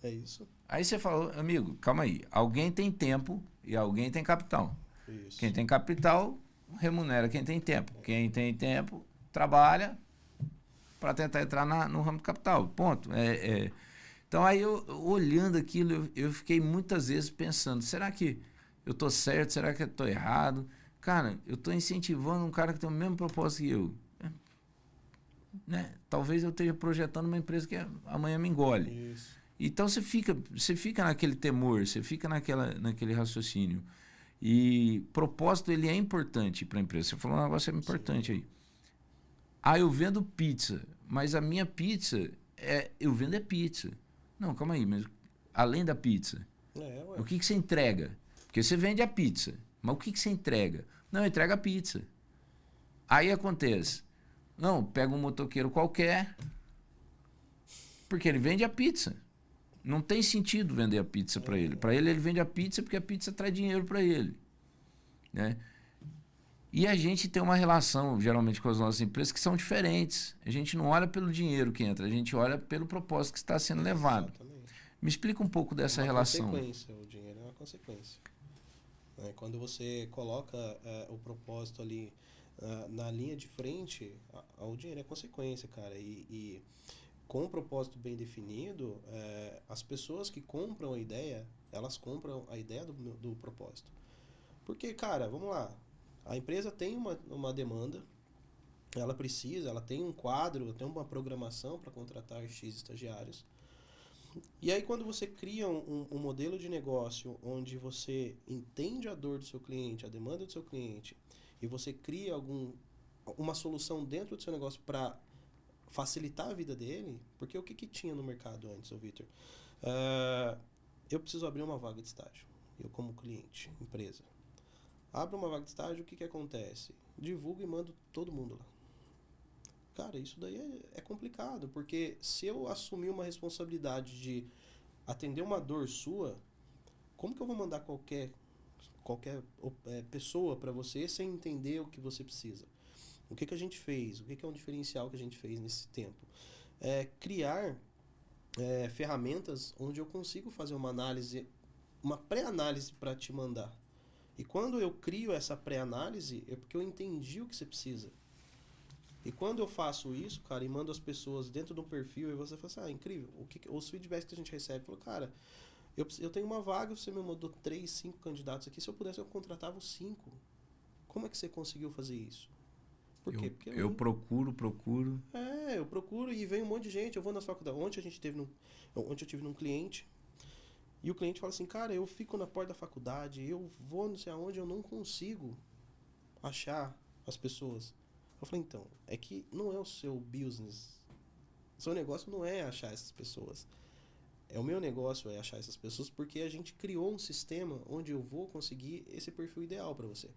É isso. Aí você falou, amigo, calma aí. Alguém tem tempo e alguém tem capital. Isso. Quem tem capital, remunera quem tem tempo. Quem tem tempo, trabalha para tentar entrar no ramo do capital. Ponto. Então, aí eu olhando aquilo, eu fiquei muitas vezes pensando, será que eu estou certo? Será que eu estou errado? Cara, eu estou incentivando um cara que tem o mesmo propósito que eu. Né? Talvez eu esteja projetando uma empresa que amanhã me engole. Isso. Então, você fica naquele temor, você fica naquele raciocínio. E propósito, ele é importante para a empresa. Você falou um negócio importante aí. Ah, eu vendo pizza, mas a minha pizza, eu vendo pizza. Não, calma aí, mas além da pizza, o que você entrega? Porque você vende a pizza, mas o que você entrega? Não, entrega a pizza. Aí acontece, não, pega um motoqueiro qualquer, porque ele vende a pizza. Não tem sentido vender a pizza para ele. Para ele vende a pizza porque a pizza traz dinheiro para ele. Né? E a gente tem uma relação, geralmente, com as nossas empresas que são diferentes. A gente não olha pelo dinheiro que entra, a gente olha pelo propósito que está sendo levado. Exatamente. Me explica um pouco dessa uma relação. Consequência, o dinheiro é uma consequência. Quando você coloca o propósito ali na linha de frente, o dinheiro é consequência, cara. E com o propósito bem definido, as pessoas que compram a ideia, elas compram a ideia do propósito. Porque, cara, vamos lá, a empresa tem uma demanda, ela tem um quadro, tem uma programação para contratar X estagiários. E aí quando você cria um modelo de negócio onde você entende a dor do seu cliente, a demanda do seu cliente, e você cria uma solução dentro do seu negócio para facilitar a vida dele, porque o que tinha no mercado antes, Vitor? Eu preciso abrir uma vaga de estágio, eu como cliente, empresa. Abro uma vaga de estágio, o que acontece? Divulgo e mando todo mundo lá. Cara, isso daí é complicado, porque se eu assumir uma responsabilidade de atender uma dor sua, como que eu vou mandar qualquer pessoa para você sem entender o que você precisa? O que a gente fez? O que é um diferencial que a gente fez nesse tempo? Criar ferramentas onde eu consigo fazer uma análise, uma pré-análise para te mandar. E quando eu crio essa pré-análise, é porque eu entendi o que você precisa. E quando eu faço isso, cara, e mando as pessoas dentro de um perfil, e você fala assim, incrível, os feedbacks que a gente recebe, falou, cara, eu tenho uma vaga, você me mandou 3, 5 candidatos aqui, se eu pudesse eu contratava os 5. Como é que você conseguiu fazer isso? Por quê? Porque eu procuro. Eu procuro e vem um monte de gente, eu vou nas faculdades. Ontem eu tive num cliente, e o cliente fala assim, cara, eu fico na porta da faculdade, eu vou não sei aonde, eu não consigo achar as pessoas. Eu falei, então, é que não é o seu business. O seu negócio não é achar essas pessoas. É o meu negócio é achar essas pessoas, porque a gente criou um sistema onde eu vou conseguir esse perfil ideal para você.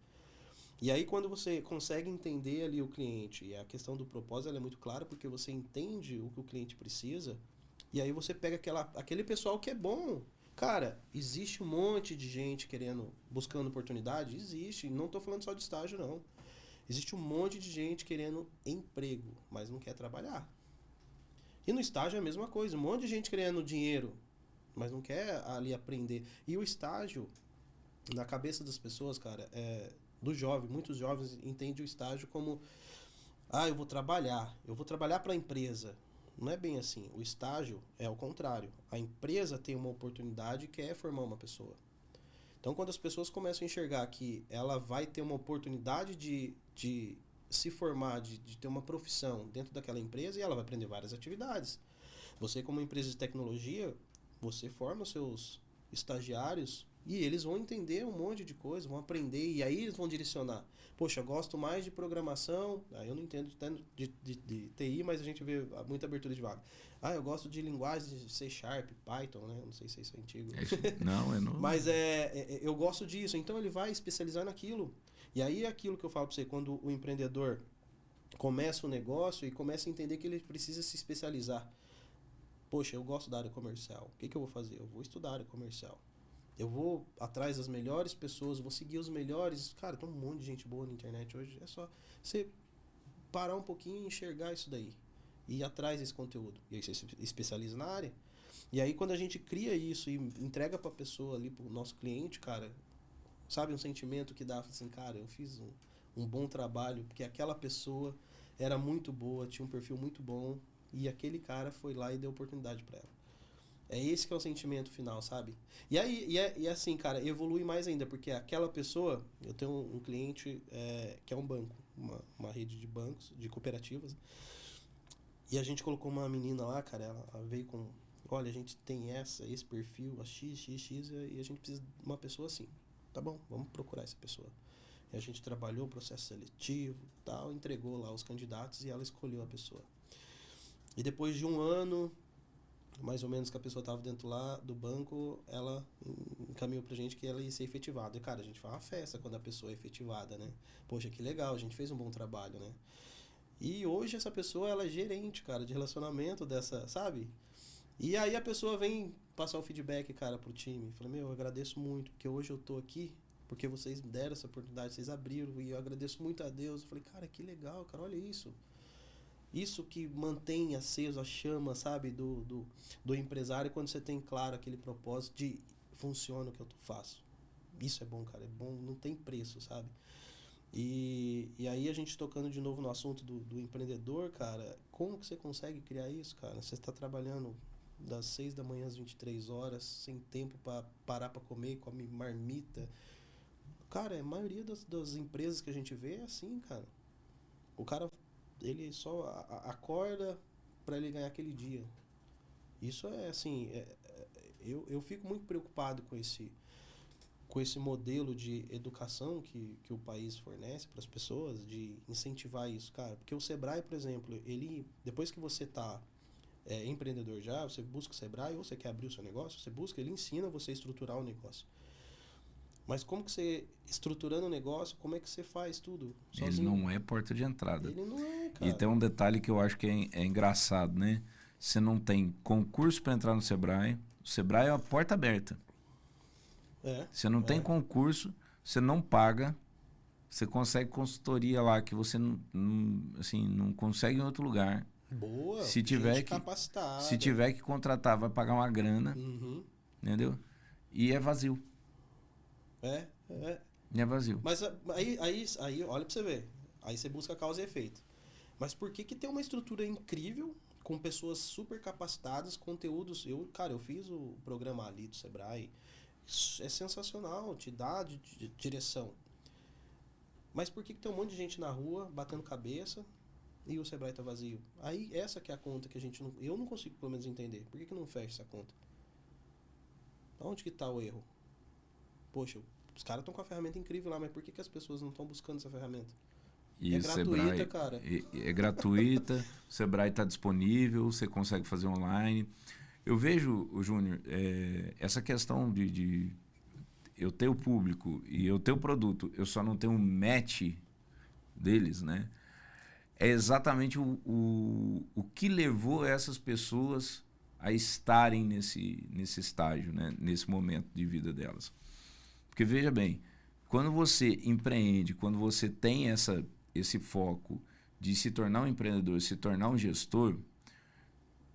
E aí quando você consegue entender ali o cliente, e a questão do propósito ela é muito clara, porque você entende o que o cliente precisa, e aí você pega aquele pessoal que é bom. Cara, existe um monte de gente buscando oportunidade? Existe. Não estou falando só de estágio, não. Existe um monte de gente querendo emprego, mas não quer trabalhar. E no estágio é a mesma coisa. Um monte de gente querendo dinheiro, mas não quer ali aprender. E o estágio, na cabeça das pessoas, cara, do jovem, muitos jovens entendem o estágio como eu vou trabalhar para a empresa. Não é bem assim. O estágio é o contrário. A empresa tem uma oportunidade e quer formar uma pessoa. Então, quando as pessoas começam a enxergar que ela vai ter uma oportunidade de se formar, de ter uma profissão dentro daquela empresa, e ela vai aprender várias atividades. Você, como empresa de tecnologia, você forma os seus estagiários e eles vão entender um monte de coisa, vão aprender, e aí eles vão direcionar. Poxa, eu gosto mais de programação, eu não entendo de TI, mas a gente vê muita abertura de vaga. Eu gosto de linguagens de C#, Python, né? Não sei se isso é antigo. Não, é novo. Mas eu gosto disso, então ele vai especializar naquilo. E aí é aquilo que eu falo para você, quando o empreendedor começa o negócio e começa a entender que ele precisa se especializar. Poxa, eu gosto da área comercial. O que eu vou fazer? Eu vou estudar a área comercial. Eu vou atrás das melhores pessoas, vou seguir os melhores. Cara, tem um monte de gente boa na internet hoje. É só você parar um pouquinho e enxergar isso daí. E ir atrás desse conteúdo. E aí você se especializa na área. E aí quando a gente cria isso e entrega pra pessoa ali, pro nosso cliente, cara, sabe um sentimento que dá assim, cara, eu fiz um bom trabalho, porque aquela pessoa era muito boa, tinha um perfil muito bom, e aquele cara foi lá e deu oportunidade pra ela. É esse que é o sentimento final, sabe? E aí, e assim, cara, evolui mais ainda, porque aquela pessoa, eu tenho um cliente que é um banco, uma rede de bancos, de cooperativas, e a gente colocou uma menina lá, cara, ela veio com, olha, a gente tem esse perfil, a X, e a gente precisa de uma pessoa assim. Tá bom, vamos procurar essa pessoa. E a gente trabalhou o processo seletivo, tal, entregou lá os candidatos e ela escolheu a pessoa. E depois de um ano, mais ou menos, que a pessoa estava dentro lá do banco, ela encaminhou pra gente que ela ia ser efetivada. E, cara, a gente faz uma festa quando a pessoa é efetivada, né? Poxa, que legal, a gente fez um bom trabalho, né? E hoje essa pessoa, ela é gerente, cara, de relacionamento dessa, sabe? E aí a pessoa vem passar o feedback, cara, pro time. Fala, eu agradeço muito, porque hoje eu tô aqui, porque vocês me deram essa oportunidade, vocês abriram, e eu agradeço muito a Deus. Eu falei, cara, que legal, cara, olha isso. Isso que mantém aceso a chama, sabe, do empresário, quando você tem claro aquele propósito de funciona o que eu faço. Isso é bom, cara, é bom, não tem preço, sabe? E aí a gente tocando de novo no assunto do empreendedor, cara, como que você consegue criar isso, cara? Você está trabalhando das 6 da manhã às 23 horas, sem tempo para parar para comer, come marmita. Cara, a maioria das empresas que a gente vê é assim, cara. O cara, ele só acorda para ele ganhar aquele dia. Isso é assim, eu fico muito preocupado com esse modelo de educação que o país fornece para as pessoas, de incentivar isso, cara. Porque o Sebrae, por exemplo, ele, depois que você está empreendedor já, você busca o Sebrae, ou você quer abrir o seu negócio, você busca, ele ensina você a estruturar o negócio. Mas como que você, estruturando o negócio, como é que você faz tudo sozinho? Ele não é porta de entrada. Ele não é, cara. E tem um detalhe que eu acho que é engraçado, né? Você não tem concurso para entrar no Sebrae. O Sebrae é uma porta aberta. Você não tem concurso, você não paga, você consegue consultoria lá que você não consegue em outro lugar. Boa, se tiver que contratar, vai pagar uma grana, entendeu? E é vazio. E é vazio. Mas aí, olha pra você ver. Aí você busca causa e efeito. Mas por que tem uma estrutura incrível, com pessoas super capacitadas, conteúdos... Eu fiz o programa ali do Sebrae. É sensacional, te dá de direção. Mas por que tem um monte de gente na rua, batendo cabeça, e o Sebrae tá vazio? Aí essa que é a conta que eu não consigo pelo menos entender. Por que não fecha essa conta? Onde que tá o erro? Poxa, os caras estão com a ferramenta incrível lá, mas por que as pessoas não estão buscando essa ferramenta? E é gratuita, Sebrae, cara. É gratuita, o Sebrae está disponível, você consegue fazer online. Eu vejo, o Júnior, essa questão de eu ter o público e eu ter o produto, eu só não tenho um match deles, né? É exatamente o que levou essas pessoas a estarem nesse estágio, né? Nesse momento de vida delas. Porque veja bem, quando você empreende, quando você tem esse foco de se tornar um empreendedor, se tornar um gestor,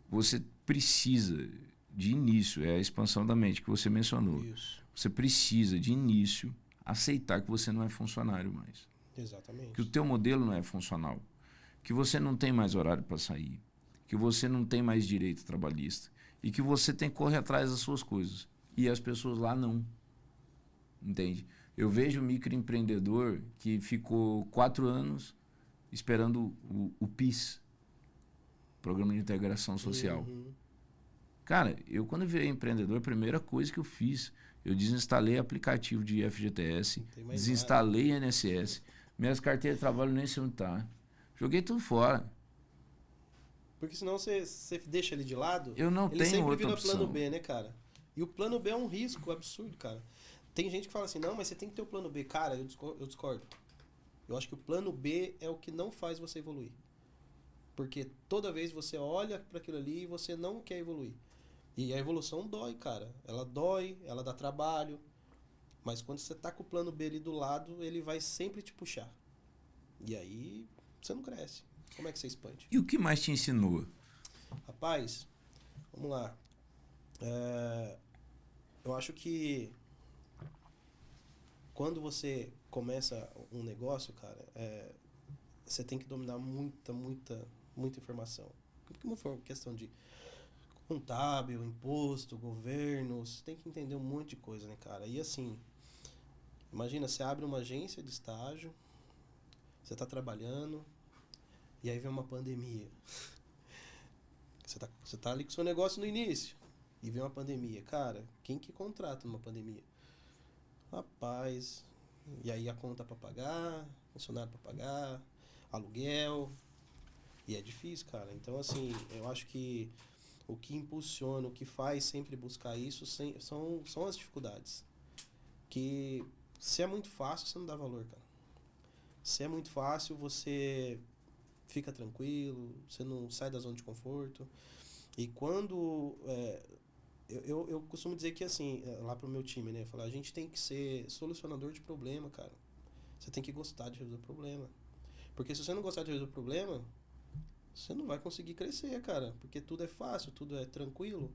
você precisa de início, é a expansão da mente que você mencionou. Isso. Você precisa de início aceitar que você não é funcionário mais. Exatamente. Que o teu modelo não é funcional. Que você não tem mais horário para sair. Que você não tem mais direito trabalhista. E que você tem que correr atrás das suas coisas. E as pessoas lá não. Entende? Eu vejo um microempreendedor que ficou 4 anos esperando o PIS, Programa de Integração Social. Uhum. Cara, eu quando virei empreendedor, a primeira coisa que eu fiz, eu desinstalei aplicativo de FGTS, desinstalei INSS, minhas carteiras de trabalho nem sei onde tá. Joguei tudo fora. Porque senão você deixa ele de lado, Eu não ele tenho sempre outra vira opção. plano B, né, cara? E o plano B é um risco absurdo, cara. Tem gente que fala assim, não, mas você tem que ter o plano B. Cara, eu discordo. Eu acho que o plano B é o que não faz você evoluir. Porque toda vez você olha para aquilo ali e você não quer evoluir. E a evolução dói, cara. Ela dói, ela dá trabalho. Mas quando você tá com o plano B ali do lado, ele vai sempre te puxar. E aí você não cresce. Como é que você expande? E o que mais te ensinou? Rapaz, vamos lá. Eu acho que quando você começa um negócio, cara, você tem que dominar muita informação. Como for questão de contábil, imposto, governo, você tem que entender um monte de coisa, né, cara? E assim, imagina, você abre uma agência de estágio, você tá trabalhando, e aí vem uma pandemia. Você tá ali com o seu negócio no início, e vem uma pandemia. Cara, quem que contrata numa pandemia? Rapaz, e aí a conta pra pagar, funcionário pra pagar, aluguel, e é difícil, cara. Então, assim, eu acho que o que impulsiona, o que faz sempre buscar isso são as dificuldades. Que se é muito fácil, você não dá valor, cara. Se é muito fácil, você fica tranquilo, você não sai da zona de conforto. E quando... Eu costumo dizer que, assim, lá pro meu time, né? Falar, a gente tem que ser solucionador de problema, cara. Você tem que gostar de resolver problema. Porque se você não gostar de resolver problema, você não vai conseguir crescer, cara. Porque tudo é fácil, tudo é tranquilo.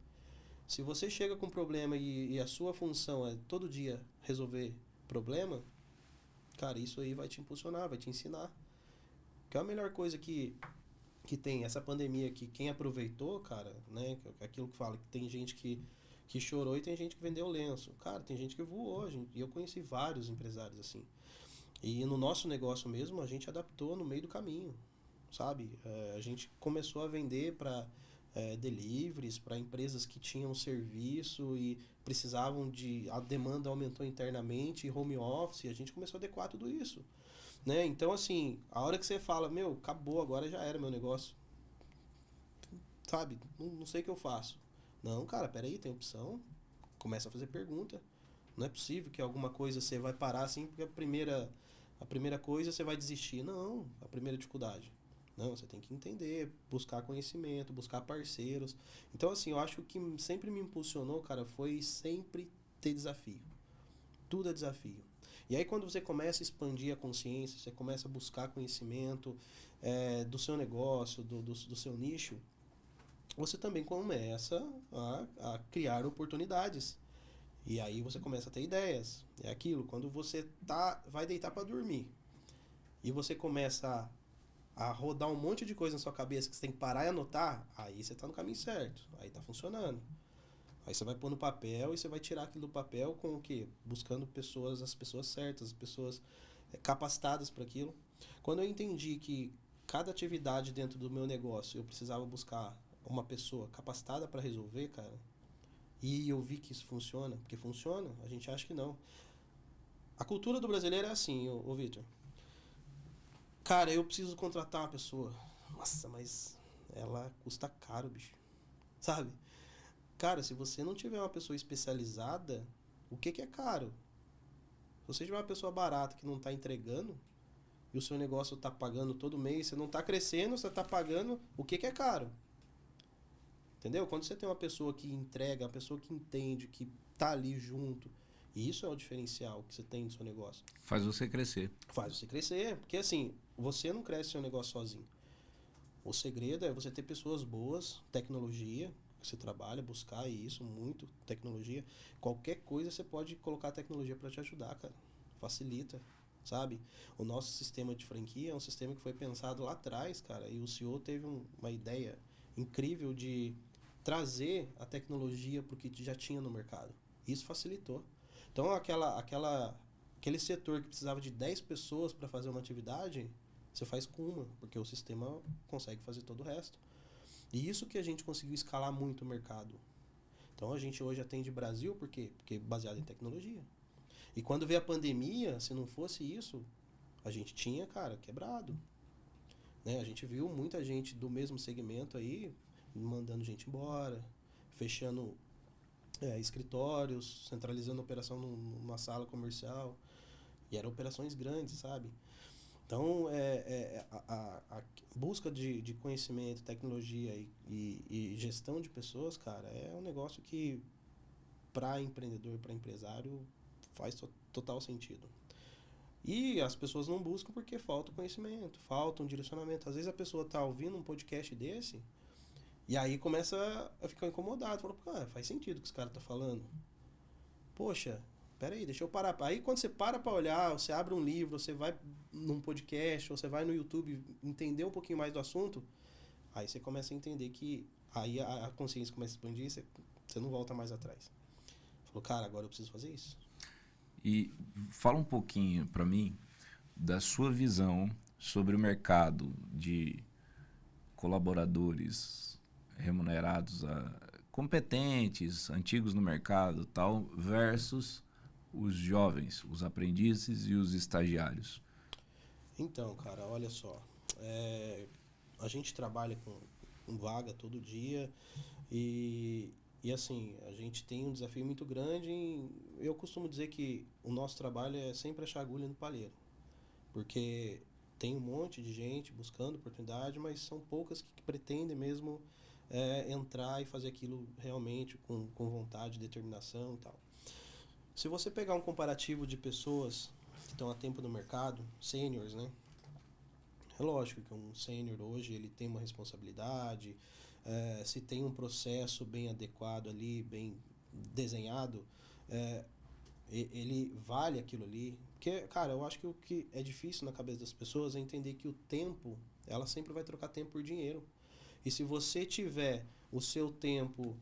Se você chega com um problema e a sua função é todo dia resolver problema, cara, isso aí vai te impulsionar, vai te ensinar. Que é a melhor coisa que tem essa pandemia aqui, quem aproveitou, cara, né? Aquilo que fala que tem gente que chorou e tem gente que vendeu lenço. Cara, tem gente que voou, e eu conheci vários empresários assim. E no nosso negócio mesmo, a gente adaptou no meio do caminho, sabe? A gente começou a vender para deliveries, para empresas que tinham serviço e precisavam a demanda aumentou internamente, home office, a gente começou a adequar tudo isso. Né? Então, assim, a hora que você fala, meu, acabou, agora já era meu negócio. Sabe? Não sei o que eu faço. Não, cara, peraí, tem opção. Começa a fazer pergunta. Não é possível que alguma coisa você vai parar assim, porque a primeira coisa você vai desistir. Não, a primeira dificuldade. Não, você tem que entender, buscar conhecimento, buscar parceiros. Então, assim, eu acho que o que sempre me impulsionou, cara, foi sempre ter desafio. Tudo é desafio. E aí quando você começa a expandir a consciência, você começa a buscar conhecimento do seu negócio, do seu nicho, você também começa a criar oportunidades. E aí você começa a ter ideias. É aquilo, quando você vai deitar para dormir e você começa a rodar um monte de coisa na sua cabeça que você tem que parar e anotar, aí você está no caminho certo, aí está funcionando. Aí você vai pôr no papel e você vai tirar aquilo do papel com o quê? Buscando as pessoas certas, as pessoas capacitadas para aquilo. Quando eu entendi que cada atividade dentro do meu negócio eu precisava buscar uma pessoa capacitada para resolver, cara, e eu vi que isso funciona, porque funciona, a gente acha que não. A cultura do brasileiro é assim, ô Vitor. Cara, eu preciso contratar uma pessoa. Nossa, mas ela custa caro, bicho. Sabe? Cara, se você não tiver uma pessoa especializada, o que é caro? Se você tiver uma pessoa barata que não está entregando, e o seu negócio está pagando todo mês, você não está crescendo, você está pagando, o que é caro? Entendeu? Quando você tem uma pessoa que entrega, uma pessoa que entende, que tá ali junto, e isso é o diferencial que você tem no seu negócio. Faz você crescer. Faz você crescer, porque assim, você não cresce seu negócio sozinho. O segredo é você ter pessoas boas, tecnologia, que você trabalha, buscar isso, muito tecnologia. Qualquer coisa você pode colocar a tecnologia para te ajudar, cara. Facilita, sabe? O nosso sistema de franquia é um sistema que foi pensado lá atrás, cara, e o CEO teve uma ideia incrível de trazer a tecnologia para o que já tinha no mercado. Isso facilitou. Então, aquele setor que precisava de 10 pessoas para fazer uma atividade, você faz com uma, porque o sistema consegue fazer todo o resto. E isso que a gente conseguiu escalar muito o mercado. Então, a gente hoje atende Brasil, por quê? Porque é baseado em tecnologia. E quando veio a pandemia, se não fosse isso, a gente tinha, cara, quebrado. Né? A gente viu muita gente do mesmo segmento aí, mandando gente embora, fechando escritórios, centralizando a operação numa sala comercial. E eram operações grandes, sabe? Então, a busca de conhecimento, tecnologia e gestão de pessoas, cara, é um negócio que, para empreendedor, para empresário, faz total sentido. E as pessoas não buscam porque falta conhecimento, falta um direcionamento. Às vezes a pessoa está ouvindo um podcast desse e aí começa a ficar incomodado. Fala, cara, faz sentido o que esse cara tá falando. Poxa, peraí, deixa eu parar. Aí quando você para olhar, você abre um livro, você vai num podcast, ou você vai no YouTube entender um pouquinho mais do assunto, aí você começa a entender que aí a consciência começa a expandir, você não volta mais atrás. Falou, cara, agora eu preciso fazer isso. E fala um pouquinho para mim da sua visão sobre o mercado de colaboradores remunerados, competentes, antigos no mercado, tal, versus os jovens, os aprendizes e os estagiários. Então, cara, olha só. A gente trabalha com vaga todo dia e assim, a gente tem um desafio muito grande. Eu costumo dizer que o nosso trabalho é sempre achar agulha no palheiro. Porque tem um monte de gente buscando oportunidade, mas são poucas que pretendem mesmo entrar e fazer aquilo realmente com vontade, determinação e tal. Se você pegar um comparativo de pessoas que estão há tempo no mercado, sêniors, né? É lógico que um sênior hoje ele tem uma responsabilidade, se tem um processo bem adequado ali, bem desenhado, ele vale aquilo ali. Porque, cara, eu acho que o que é difícil na cabeça das pessoas é entender que o tempo, ela sempre vai trocar tempo por dinheiro. E se você tiver o seu tempo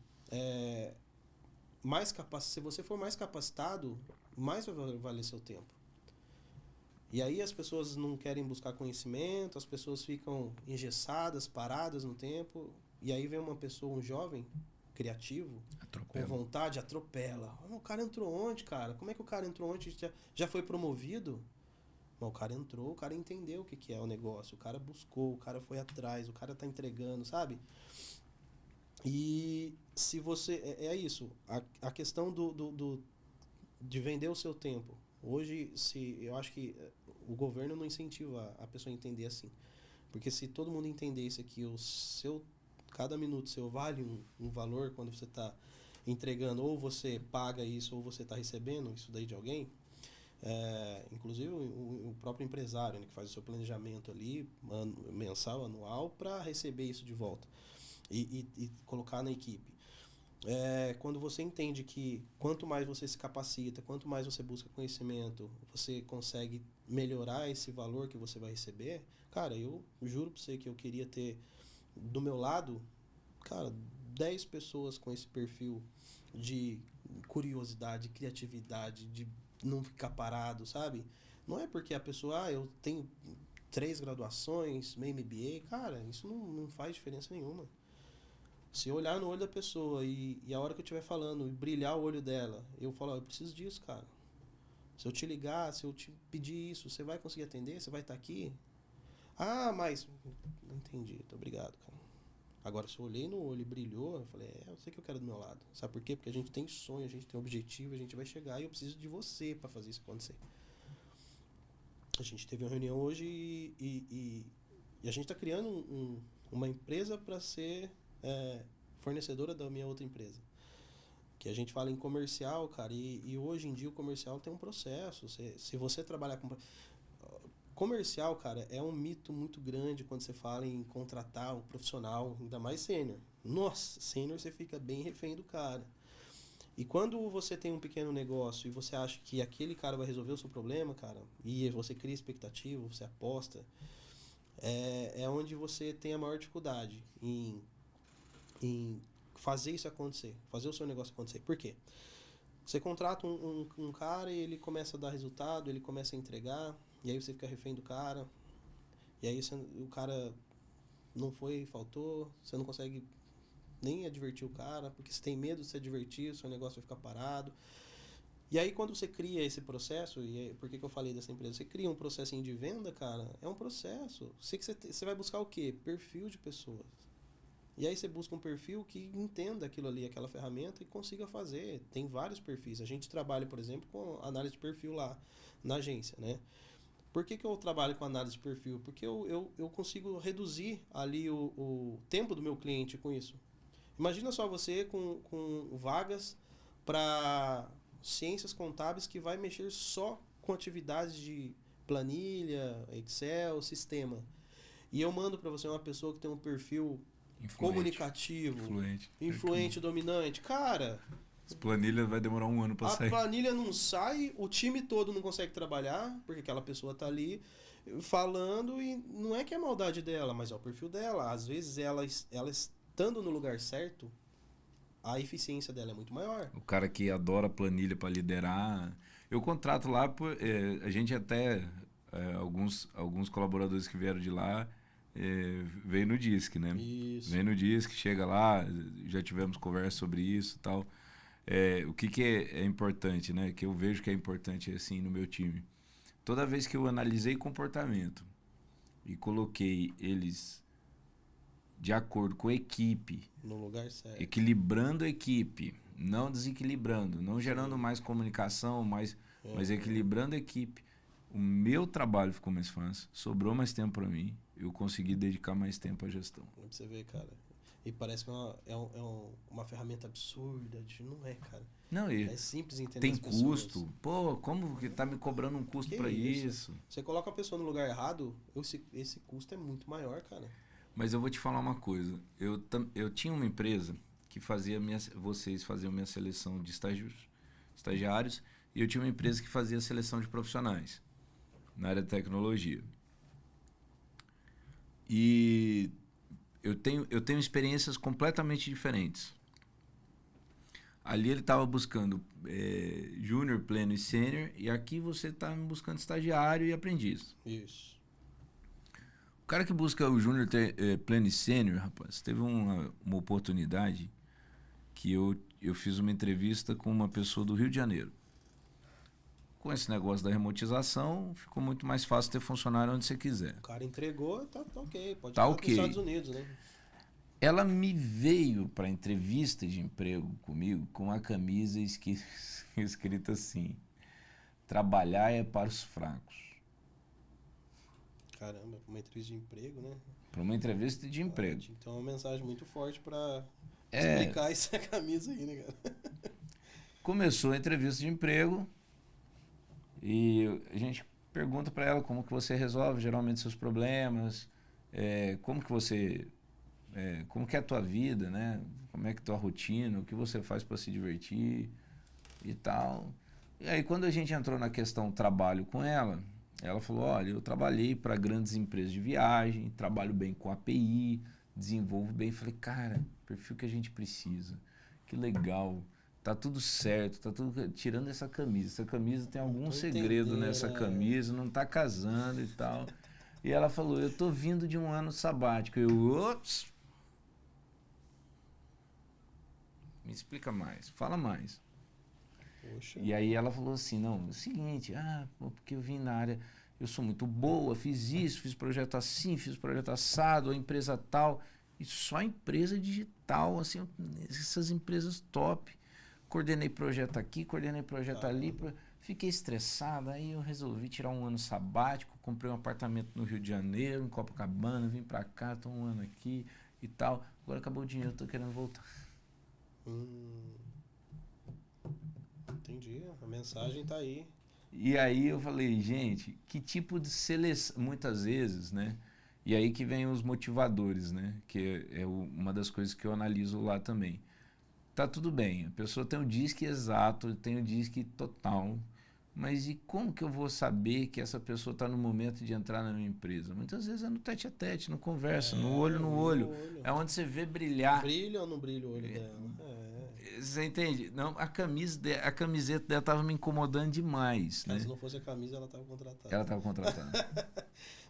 se você for mais capacitado, mais vai valer seu tempo. E aí as pessoas não querem buscar conhecimento, as pessoas ficam engessadas, paradas no tempo, e aí vem uma pessoa, um jovem, criativo, com vontade, atropela. O cara entrou ontem, cara? Como é que o cara entrou ontem? Já foi promovido? Mas o cara entrou, o cara entendeu o que é o negócio, o cara buscou, o cara foi atrás, o cara tá entregando, sabe? E se você... É isso, a questão de vender o seu tempo. Hoje, eu acho que o governo não incentiva a pessoa a entender assim. Porque se todo mundo entendesse que cada minuto seu vale um valor quando você está entregando, ou você paga isso, ou você está recebendo isso daí de alguém, inclusive o próprio empresário, né, que faz o seu planejamento ali, mensal, anual, para receber isso de volta e colocar na equipe. Quando você entende que quanto mais você se capacita, quanto mais você busca conhecimento, você consegue melhorar esse valor que você vai receber. Cara, eu juro pra você que eu queria ter do meu lado, cara, 10 pessoas com esse perfil de curiosidade, criatividade, de não ficar parado, sabe? Não é porque a pessoa, eu tenho 3 graduações, meio MBA, cara, isso não faz diferença nenhuma. Se eu olhar no olho da pessoa e a hora que eu estiver falando, e brilhar o olho dela, eu falo, eu preciso disso, cara. Se eu te ligar, se eu te pedir isso, você vai conseguir atender? Você vai estar aqui? Ah, mas... Não entendi, muito obrigado, cara. Agora, se eu olhei no olho e brilhou, eu falei, eu sei que eu quero do meu lado. Sabe por quê? Porque a gente tem sonho, a gente tem objetivo, a gente vai chegar e eu preciso de você para fazer isso acontecer. A gente teve uma reunião hoje e a gente está criando uma empresa para ser fornecedora da minha outra empresa. Que a gente fala em comercial, cara, e hoje em dia o comercial tem um processo. Se você trabalhar com... Comercial, cara, é um mito muito grande quando você fala em contratar um profissional, ainda mais sênior. Nossa, sênior você fica bem refém do cara. E quando você tem um pequeno negócio e você acha que aquele cara vai resolver o seu problema, cara, e você cria expectativa, você aposta, é onde você tem a maior dificuldade em fazer isso acontecer, fazer o seu negócio acontecer. Por quê? Você contrata um cara e ele começa a dar resultado, ele começa a entregar, e aí você fica refém do cara, e aí o cara não foi, faltou, você não consegue nem advertir o cara, porque você tem medo de se advertir, o seu negócio vai ficar parado. E aí quando você cria esse processo, por que eu falei dessa empresa? Você cria um processinho de venda, cara, é um processo. Você vai buscar o quê? Perfil de pessoas. E aí você busca um perfil que entenda aquilo ali, aquela ferramenta e consiga fazer. Tem vários perfis. A gente trabalha, por exemplo, com análise de perfil lá na agência, né? Por que eu trabalho com análise de perfil? Porque eu consigo reduzir ali o tempo do meu cliente com isso. Imagina só você com vagas para ciências contábeis que vai mexer só com atividades de planilha, Excel, sistema. E eu mando para você uma pessoa que tem um perfil comunicativo, influente, dominante. Cara, as planilhas vai demorar um ano para sair. A planilha não sai, o time todo não consegue trabalhar, porque aquela pessoa tá ali falando e não é que é maldade dela, mas é o perfil dela. Às vezes ela estando no lugar certo, a eficiência dela é muito maior. O cara que adora planilha para liderar. Eu contrato lá, a gente até, alguns colaboradores que vieram de lá, veio no DISC, né? Isso. Vem no DISC, chega lá, já tivemos conversa sobre isso e tal. O que é importante, né? Que eu vejo que é importante assim no meu time. Toda vez que eu analisei comportamento e coloquei eles de acordo com a equipe, no lugar certo, equilibrando a equipe, não desequilibrando, não gerando mais comunicação, mas equilibrando a equipe, o meu trabalho ficou mais fácil, sobrou mais tempo para mim, eu consegui dedicar mais tempo à gestão. Pra você ver, cara. E parece que é uma ferramenta absurda. Não é, cara. Não, é simples entender. Tem custo. Pô, como que tá me cobrando um custo para isso? Você coloca a pessoa no lugar errado, esse custo é muito maior, cara. Mas eu vou te falar uma coisa. Eu tinha uma empresa que vocês faziam minha seleção de estagiários, e eu tinha uma empresa que fazia seleção de profissionais na área de tecnologia. E eu tenho experiências completamente diferentes. Ali ele estava buscando júnior, pleno e sênior, e aqui você está buscando estagiário e aprendiz. Isso. O cara que busca o júnior, pleno e sênior, rapaz, teve uma oportunidade que eu fiz uma entrevista com uma pessoa do Rio de Janeiro. Com esse negócio da remotização, ficou muito mais fácil ter funcionário onde você quiser. O cara entregou, tá ok. Pode tá ir para os Estados Unidos, né? Ela me veio para entrevista de emprego comigo com uma camisa escrita assim: trabalhar é para os fracos. Caramba, uma entrevista de emprego, né? Para uma entrevista de emprego. Então é uma mensagem muito forte para explicar essa camisa aí, né, cara? Começou a entrevista de emprego e a gente pergunta para ela como que você resolve geralmente seus problemas, como que é a tua vida, né? Como é que é a tua rotina, o que você faz para se divertir e tal. E aí quando a gente entrou na questão trabalho com ela falou, olha, eu trabalhei para grandes empresas de viagem, trabalho bem com API, desenvolvo bem. Falei, cara, perfil que a gente precisa, que legal, tá tudo certo, tá tudo... Tirando essa camisa tem algum segredo nessa camisa, não tá casando e tal. E ela falou, eu tô vindo de um ano sabático. Ops! Me explica mais, fala mais. Poxa. E aí ela falou assim, não, é o seguinte, porque eu vim na área, eu sou muito boa, fiz isso, fiz projeto assim, fiz projeto assado, a empresa tal, E só empresa digital, assim, essas empresas top. Coordenei projeto aqui, coordenei projeto ali. Fiquei estressado, aí eu resolvi tirar um ano sabático, comprei um apartamento no Rio de Janeiro, em Copacabana, vim pra cá, tô um ano aqui e tal. Agora acabou o dinheiro, tô querendo voltar. Entendi, a mensagem tá aí. E aí eu falei, gente, que tipo de seleção, muitas vezes, né? E aí que vem os motivadores, né? Que é uma das coisas que eu analiso lá também. Tá tudo bem, a pessoa tem o disque exato, tem o disque total, mas e como que eu vou saber que essa pessoa está no momento de entrar na minha empresa? Muitas vezes é no tete a tete, no conversa, no olho no olho. É onde você vê brilhar. Brilha ou não brilha o olho dela? Você entende? Não, a camiseta dela estava me incomodando demais. Né? Se não fosse a camisa, ela estava contratada. Ela estava contratada.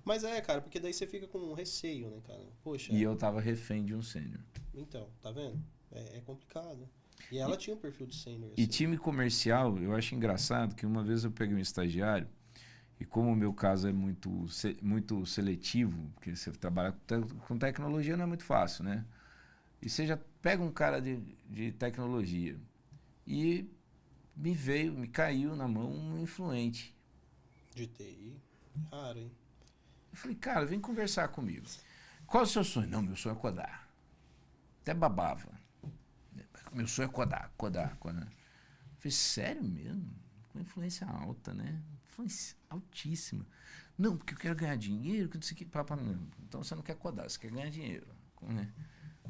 Mas cara, porque daí você fica com um receio, né, cara? Poxa. E eu estava refém de um sênior. Então, tá vendo? É complicado. E ela tinha um perfil de sênior. Assim. E time comercial, eu acho engraçado que uma vez eu peguei um estagiário, e como o meu caso é muito seletivo, porque você trabalha com tecnologia não é muito fácil, né? E você já pega um cara de tecnologia e me caiu na mão um influente. De TI? Raro, hein? Eu falei, cara, vem conversar comigo. Qual é o seu sonho? Não, meu sonho é codar. Até babava. Meu sonho é codar. Eu falei, sério mesmo? Com influência alta, né? Influência altíssima. Não, porque eu quero ganhar dinheiro, que não sei o que. Então você não quer codar, você quer ganhar dinheiro. Né?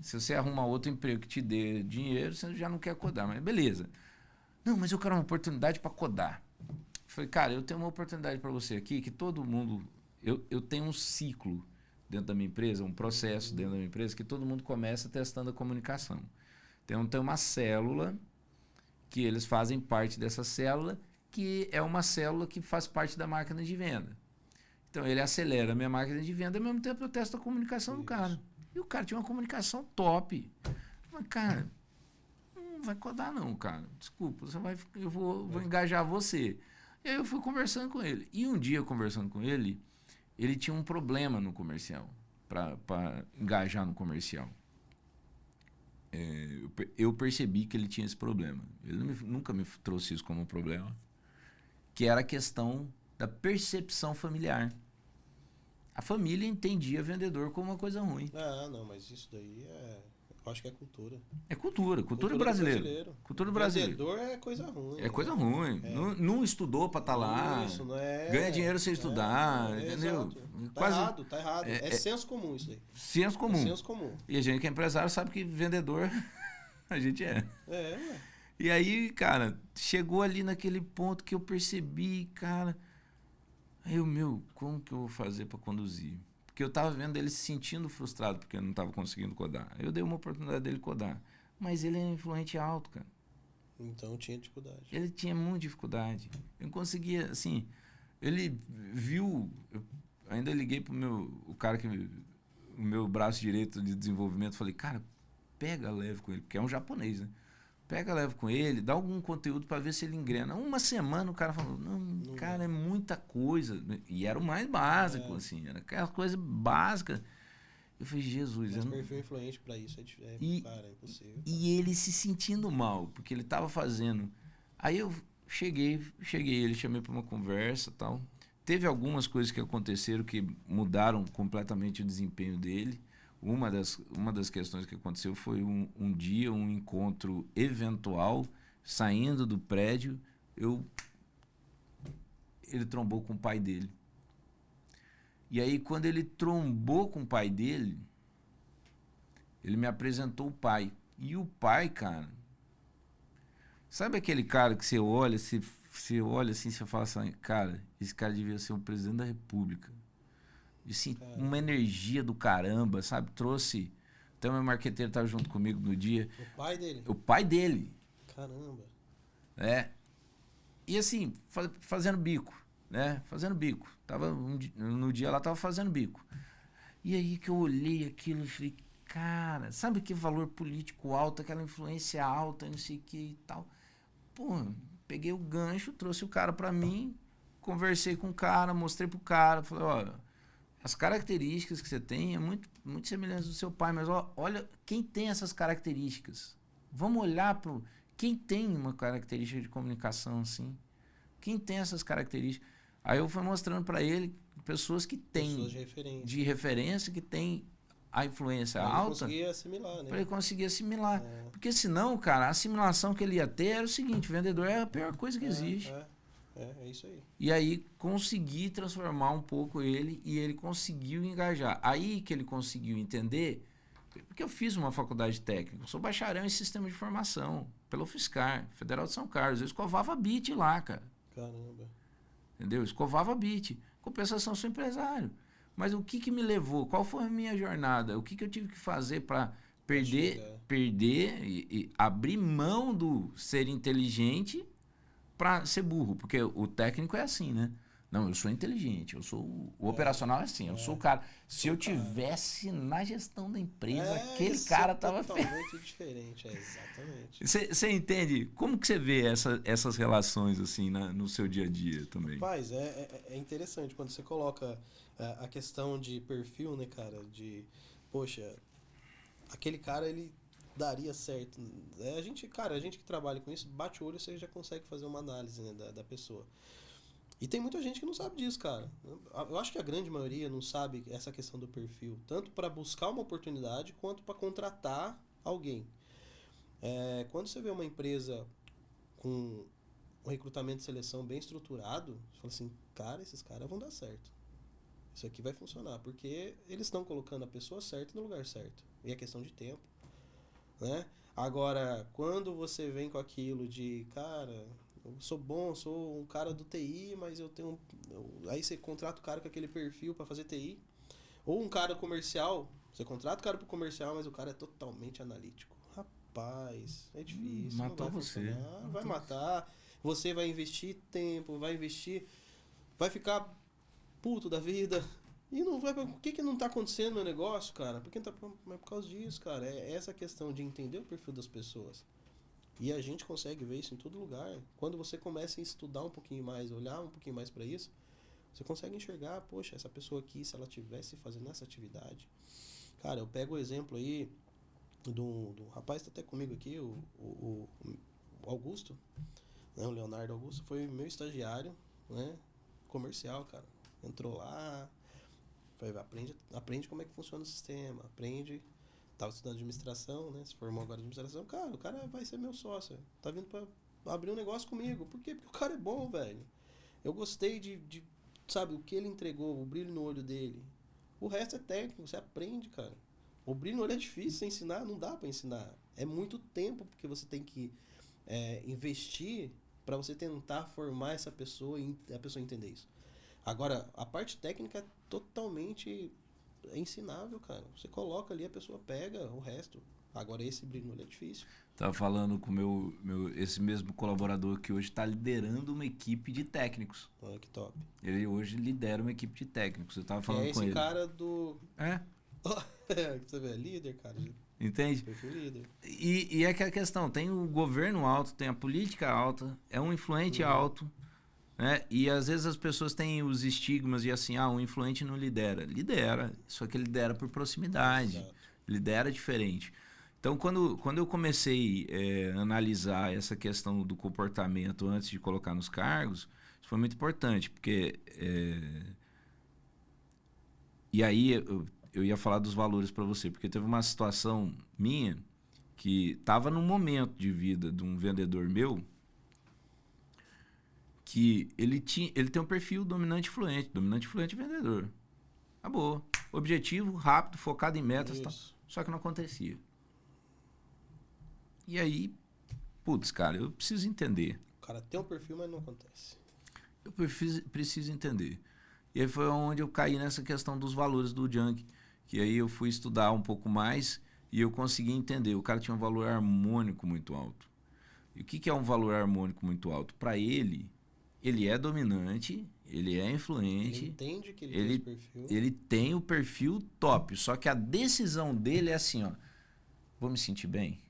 Se você arrumar outro emprego que te dê dinheiro, você já não quer codar, mas beleza. Não, mas eu quero uma oportunidade para codar. Eu falei, cara, eu tenho uma oportunidade para você aqui que todo mundo... Eu tenho um ciclo dentro da minha empresa, um processo dentro da minha empresa que todo mundo começa testando a comunicação. Então tem uma célula que eles fazem parte dessa célula, que é uma célula que faz parte da máquina de venda. Então ele acelera a minha máquina de venda e ao mesmo tempo eu testo a comunicação do cara. E o cara tinha uma comunicação top. Mas, cara, não vai codar não, cara. Desculpa, eu vou engajar você. E aí eu fui conversando com ele. E um dia, conversando com ele, ele tinha um problema no comercial, para engajar no comercial. Eu percebi que ele tinha esse problema. Ele nunca me trouxe isso como um problema, que era a questão da percepção familiar. A família entendia vendedor como uma coisa ruim. Não, mas isso daí eu acho que é cultura. É cultura brasileira. Cultura brasileira. Vendedor é coisa ruim. É coisa ruim. Não estudou para estar lá. Isso, não é. Ganha dinheiro sem estudar, entendeu? Tá errado. É senso comum isso aí. Senso comum. Senso comum. E a gente que é empresário sabe que vendedor a gente é. Ué. E aí, cara, chegou ali naquele ponto que eu percebi, cara... Aí como que eu vou fazer para conduzir? Porque eu tava vendo ele se sentindo frustrado porque eu não tava conseguindo codar. Eu dei uma oportunidade dele codar. Mas ele é influente alto, cara. Então tinha dificuldade. Ele tinha muita dificuldade. Eu não conseguia, assim... Ele viu... Eu ainda liguei pro o cara que... O meu braço direito de desenvolvimento. Falei, cara, pega leve com ele. Porque é um japonês, né? Pega leve com ele, dá algum conteúdo para ver se ele engrena. Uma semana o cara falou, não, cara, é muita coisa. E era o mais básico, assim, era aquela coisa básica. Eu falei, Jesus... Mas perfil influente para isso cara, é impossível. E ele se sentindo mal, porque ele estava fazendo. Aí eu cheguei, ele chamei para uma conversa e tal. Teve algumas coisas que aconteceram que mudaram completamente o desempenho dele. Uma das questões que aconteceu foi um dia, um encontro eventual, saindo do prédio, ele trombou com o pai dele. E aí, quando ele trombou com o pai dele, ele me apresentou o pai. E o pai, cara... Sabe aquele cara que você olha assim, você fala assim, cara, esse cara devia ser o presidente da República. Assim, uma energia do caramba, sabe? Trouxe... Então, meu marqueteiro estava junto comigo no dia. O pai dele? O pai dele. Caramba. E assim, fazendo bico, né? Fazendo bico. No dia lá, tava fazendo bico. E aí que eu olhei aquilo e falei, cara, sabe que valor político alto, aquela influência alta, não sei o que e tal. Pô, peguei o gancho, trouxe o cara para mim, conversei com o cara, mostrei pro cara, falei, olha... As características que você tem é muito muito semelhantes do seu pai, mas olha quem tem essas características. Vamos olhar para quem tem uma característica de comunicação assim. Quem tem essas características. Aí eu fui mostrando para ele pessoas que têm de referência, que têm a influência alta. Para ele conseguir assimilar, né? Para ele conseguir assimilar. Porque senão, cara, a assimilação que ele ia ter era o seguinte, vendedor é a pior coisa que existe. É isso aí. E aí consegui transformar um pouco ele e ele conseguiu engajar. Aí que ele conseguiu entender, porque eu fiz uma faculdade técnica, eu sou bacharel em sistema de informação, pela UFSCar, Federal de São Carlos. Eu escovava bit lá, cara. Caramba. Entendeu? Escovava bit. Compensação, sou empresário. Mas o que me levou? Qual foi a minha jornada? O que eu tive que fazer para perder e abrir mão do ser inteligente para ser burro? Porque o técnico é assim, né? Não, eu sou inteligente, eu sou o operacional é assim, eu sou o cara. Se eu tivesse na gestão da empresa, aquele cara tava totalmente diferente, exatamente. Você entende? Como que você vê essas relações assim no seu dia a dia também? Rapaz, é interessante quando você coloca a questão de perfil, né, cara? Poxa, aquele cara, ele daria certo. A gente que trabalha com isso, bate o olho e você já consegue fazer uma análise, né, da pessoa. E tem muita gente que não sabe disso, cara. Eu acho que a grande maioria não sabe essa questão do perfil. Tanto para buscar uma oportunidade, quanto para contratar alguém. Quando você vê uma empresa com um recrutamento e seleção bem estruturado, você fala assim, cara, esses caras vão dar certo. Isso aqui vai funcionar. Porque eles estão colocando a pessoa certa no lugar certo. E é questão de tempo. Né? Agora, quando você vem com aquilo de, cara... Eu sou bom, sou um cara do TI, mas eu tenho... Aí você contrata o cara com aquele perfil para fazer TI. Ou um cara comercial, você contrata o cara pro comercial, mas o cara é totalmente analítico. Rapaz, é difícil. Matou você. Vai matar. Você vai investir tempo, vai ficar puto da vida. E não vai... Por que não tá acontecendo no meu negócio, cara? Porque não tá... Mas por causa disso, cara. É essa questão de entender o perfil das pessoas. E a gente consegue ver isso em todo lugar. Quando você começa a estudar um pouquinho mais, olhar um pouquinho mais para isso, você consegue enxergar, poxa, essa pessoa aqui, se ela estivesse fazendo essa atividade... Cara, eu pego o exemplo aí do rapaz que tá até comigo aqui, o Augusto, né? O Leonardo Augusto, foi meu estagiário, né? Comercial, cara. Entrou lá, aprende como é que funciona o sistema, Tava estudando administração, né? Se formou agora em administração. Cara, o cara vai ser meu sócio. Tá vindo pra abrir um negócio comigo. Por quê? Porque o cara é bom, velho. Eu gostei de sabe, o que ele entregou, o brilho no olho dele. O resto é técnico, você aprende, cara. O brilho no olho é difícil, você ensinar, não dá pra ensinar. É muito tempo porque você tem que investir pra você tentar formar essa pessoa e a pessoa entender isso. Agora, a parte técnica é totalmente... É ensinável, cara. Você coloca ali, a pessoa pega o resto. Agora esse brilho no olho é difícil. Tava falando com esse mesmo colaborador que hoje está liderando uma equipe de técnicos. Olha que top. Ele hoje lidera uma equipe de técnicos. Eu tava falando com ele. Esse cara do... Você vê, é líder, cara. Entende? Perfil líder. E é aquela questão, tem o governo alto, tem a política alta, é um influente alto. Né? E às vezes as pessoas têm os estigmas e assim, um influente não lidera. Lidera, só que ele lidera por proximidade. Exato. Lidera diferente. Então, quando eu comecei a analisar essa questão do comportamento antes de colocar nos cargos, isso foi muito importante, porque... E aí eu ia falar dos valores para você, porque teve uma situação minha que estava num momento de vida de um vendedor meu, que ele tem um perfil dominante fluente vendedor. Acabou. Objetivo, rápido, focado em metas, tá? Só que não acontecia. E aí, putz, cara, eu preciso entender. O cara tem um perfil, mas não acontece. Eu preciso entender. E aí foi onde eu caí nessa questão dos valores do Jung, que aí eu fui estudar um pouco mais e eu consegui entender. O cara tinha um valor harmônico muito alto. E o que é um valor harmônico muito alto? Para ele é dominante, ele é influente. Ele entende que ele tem esse perfil. Ele tem o perfil top, só que a decisão dele é assim, ó. Vou me sentir bem?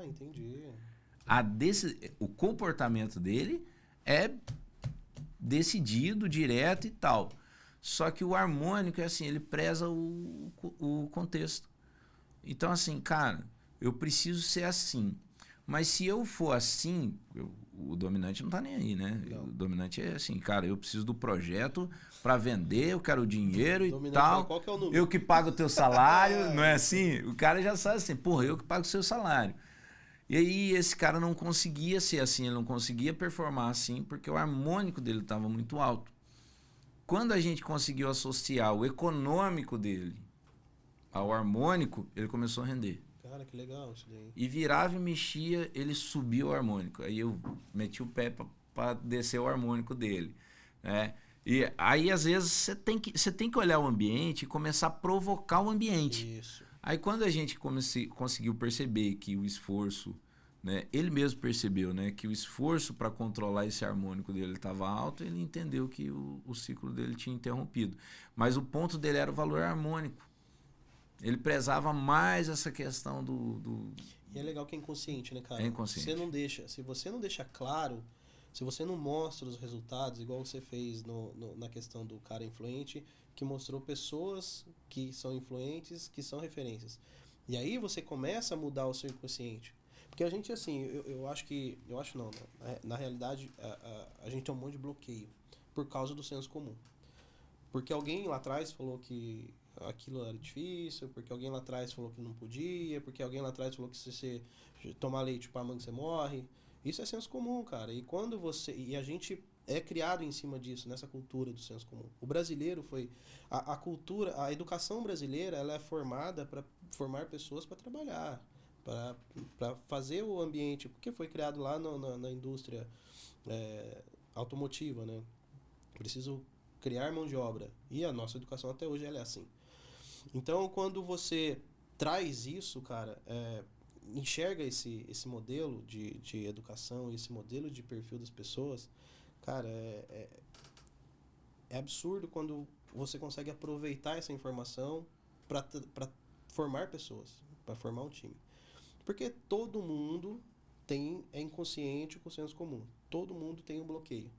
Entendi. O comportamento dele é decidido, direto e tal. Só que o harmônico é assim, ele preza o contexto. Então, assim, cara, eu preciso ser assim. Mas se eu for assim, o dominante não tá nem aí, né? Não. O dominante é assim, cara, eu preciso do projeto para vender, eu quero o dinheiro e Dominante tal. fala, qual que é o número? Eu que pago o teu salário, não é assim? O cara já sabe assim, porra, eu que pago o seu salário. E aí esse cara não conseguia ser assim, ele não conseguia performar assim, porque o harmônico dele estava muito alto. Quando a gente conseguiu associar o econômico dele ao harmônico, ele começou a render. Cara, que legal isso daí. E virava e mexia, ele subia o harmônico. Aí eu meti o pé para descer o harmônico dele, né? E aí, às vezes, você tem que olhar o ambiente e começar a provocar o ambiente. Isso. Aí, quando a gente conseguiu perceber que o esforço, né, ele mesmo percebeu, né, que o esforço para controlar esse harmônico dele estava alto, ele entendeu que o ciclo dele tinha interrompido. Mas o ponto dele era o valor harmônico. Ele prezava mais essa questão E é legal que é inconsciente, né, cara? É inconsciente. Se você não deixa claro, se você não mostra os resultados, igual você fez na questão do cara influente, que mostrou pessoas que são influentes, que são referências. E aí você começa a mudar o seu inconsciente. Porque a gente, assim, eu acho que... Eu acho não, né? Na realidade, a gente tem um monte de bloqueio por causa do senso comum. Porque alguém lá atrás falou que aquilo era difícil, porque alguém lá atrás falou que não podia, porque alguém lá atrás falou que se você tomar leite para manga você morre. Isso é senso comum, cara. E quando e a gente é criado em cima disso, nessa cultura do senso comum. O brasileiro foi a cultura, a educação brasileira, ela é formada para formar pessoas para trabalhar, para fazer o ambiente, porque foi criado lá na indústria automotiva, né? Preciso criar mão de obra. E a nossa educação até hoje ela é assim. Então, quando você traz isso, cara, enxerga esse modelo de educação, esse modelo de perfil das pessoas, cara, é absurdo quando você consegue aproveitar essa informação para formar pessoas, para formar um time. Porque todo mundo é inconsciente com o senso comum. Todo mundo tem um bloqueio.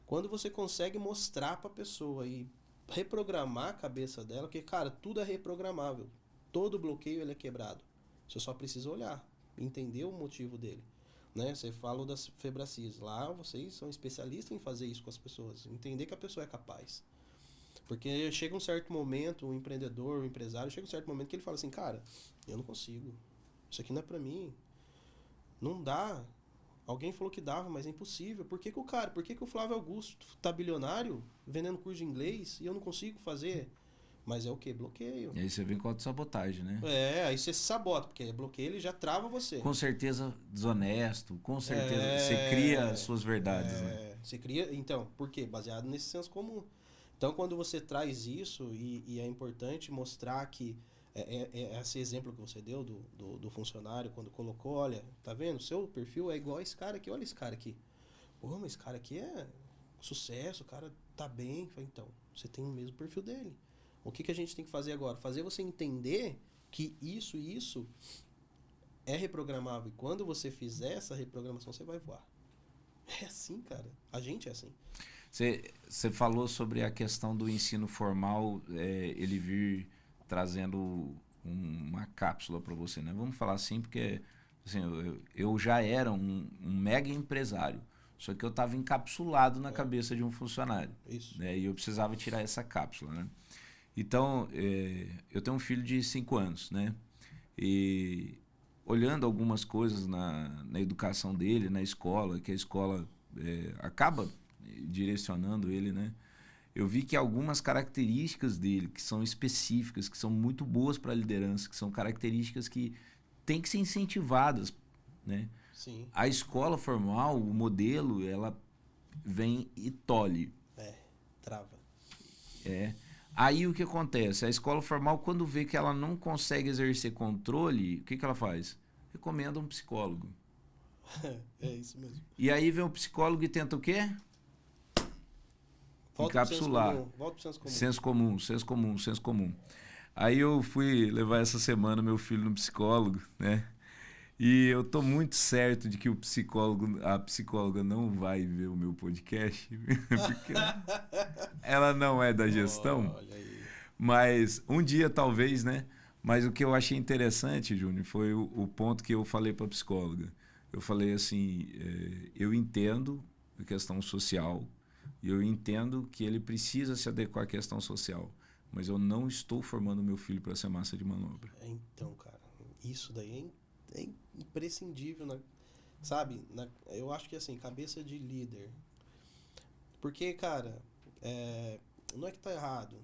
Quando você consegue mostrar para a pessoa e reprogramar a cabeça dela, porque, cara, tudo é reprogramável. Todo bloqueio ele é quebrado. Você só precisa olhar, entender o motivo dele. Né? Você falou das Febracis. Lá vocês são especialistas em fazer isso com as pessoas. Entender que a pessoa é capaz. Porque chega um certo momento, o empreendedor, o empresário, chega um certo momento que ele fala assim, cara, eu não consigo. Isso aqui não é pra mim. Não dá. Alguém falou que dava, mas é impossível. Por que o Flávio Augusto tá bilionário, vendendo curso de inglês, e eu não consigo fazer? Mas é o quê? Bloqueio. E aí você vem com autossabotagem, né? Aí você se sabota, porque bloqueio ele já trava você. Com certeza desonesto, com certeza você cria suas verdades. Né? Você cria, então, por quê? Baseado nesse senso comum. Então, quando você traz isso, e é importante mostrar que esse exemplo que você deu do funcionário, quando colocou, olha, tá vendo? Seu perfil é igual a esse cara aqui, olha esse cara aqui. Pô, mas esse cara aqui é sucesso, o cara tá bem. Então, você tem o mesmo perfil dele. O que a gente tem que fazer agora? Fazer você entender que isso é reprogramável. E quando você fizer essa reprogramação, você vai voar. É assim, cara. A gente é assim. Você falou sobre a questão do ensino formal, ele vir trazendo uma cápsula para você, né? Vamos falar assim, porque assim, eu já era um mega empresário, só que eu estava encapsulado na cabeça de um funcionário. Isso. Né? E eu precisava tirar essa cápsula, né? Então, eu tenho um filho de 5 anos, né? E olhando algumas coisas na educação dele, na escola, que a escola acaba direcionando ele, né? Eu vi que algumas características dele, que são específicas, que são muito boas para a liderança, que são características que têm que ser incentivadas, né? Sim. A escola formal, o modelo, ela vem e tolhe. Trava. Aí o que acontece? A escola formal, quando vê que ela não consegue exercer controle, o que ela faz? Recomenda um psicólogo. É isso mesmo. E aí vem o psicólogo e tenta o quê? Encapsular. Volta pro senso comum. Senso comum. Aí eu fui levar essa semana meu filho no psicólogo, né? E eu tô muito certo de que a psicóloga não vai ver o meu podcast, porque ela não é da gestão, Olha aí. mas um dia talvez, né? Mas o que eu achei interessante, Júnior, foi o ponto que eu falei para a psicóloga. Eu falei assim, eu entendo a questão social e eu entendo que ele precisa se adequar à questão social, mas eu não estou formando meu filho para ser massa de manobra. Então, cara, isso daí é imprescindível, sabe? Eu acho que assim, cabeça de líder. Porque, cara, não é que tá errado,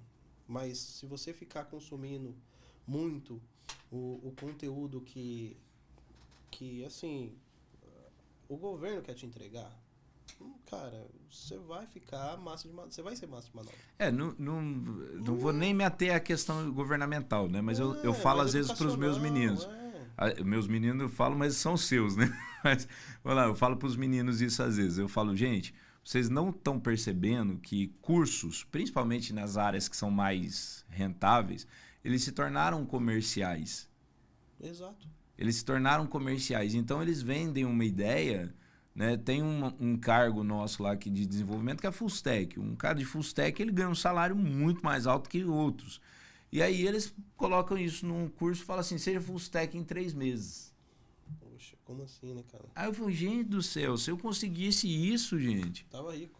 mas se você ficar consumindo muito o conteúdo que, assim, o governo quer te entregar, cara, você vai ficar massa de manobra. Você vai ser massa de manobra. Não vou nem me ater à questão governamental, né? Mas eu falo Mas às vezes para os meus meninos. é. Meus meninos eu falo, mas são seus, né? Mas, vamos lá, eu falo para os meninos isso às vezes. Eu falo, gente, vocês não estão percebendo que cursos, principalmente nas áreas que são mais rentáveis, eles se tornaram comerciais. Exato. Eles se tornaram comerciais. Então, eles vendem uma ideia, né? Tem um cargo nosso lá aqui de desenvolvimento que é full stack. Um cara de full stack, ele ganha um salário muito mais alto que outros. E aí eles colocam isso num curso e falam assim, seja full stack em 3 meses. Poxa, como assim, né, cara? Aí eu falo, gente do céu, se eu conseguisse isso, gente... Tava rico.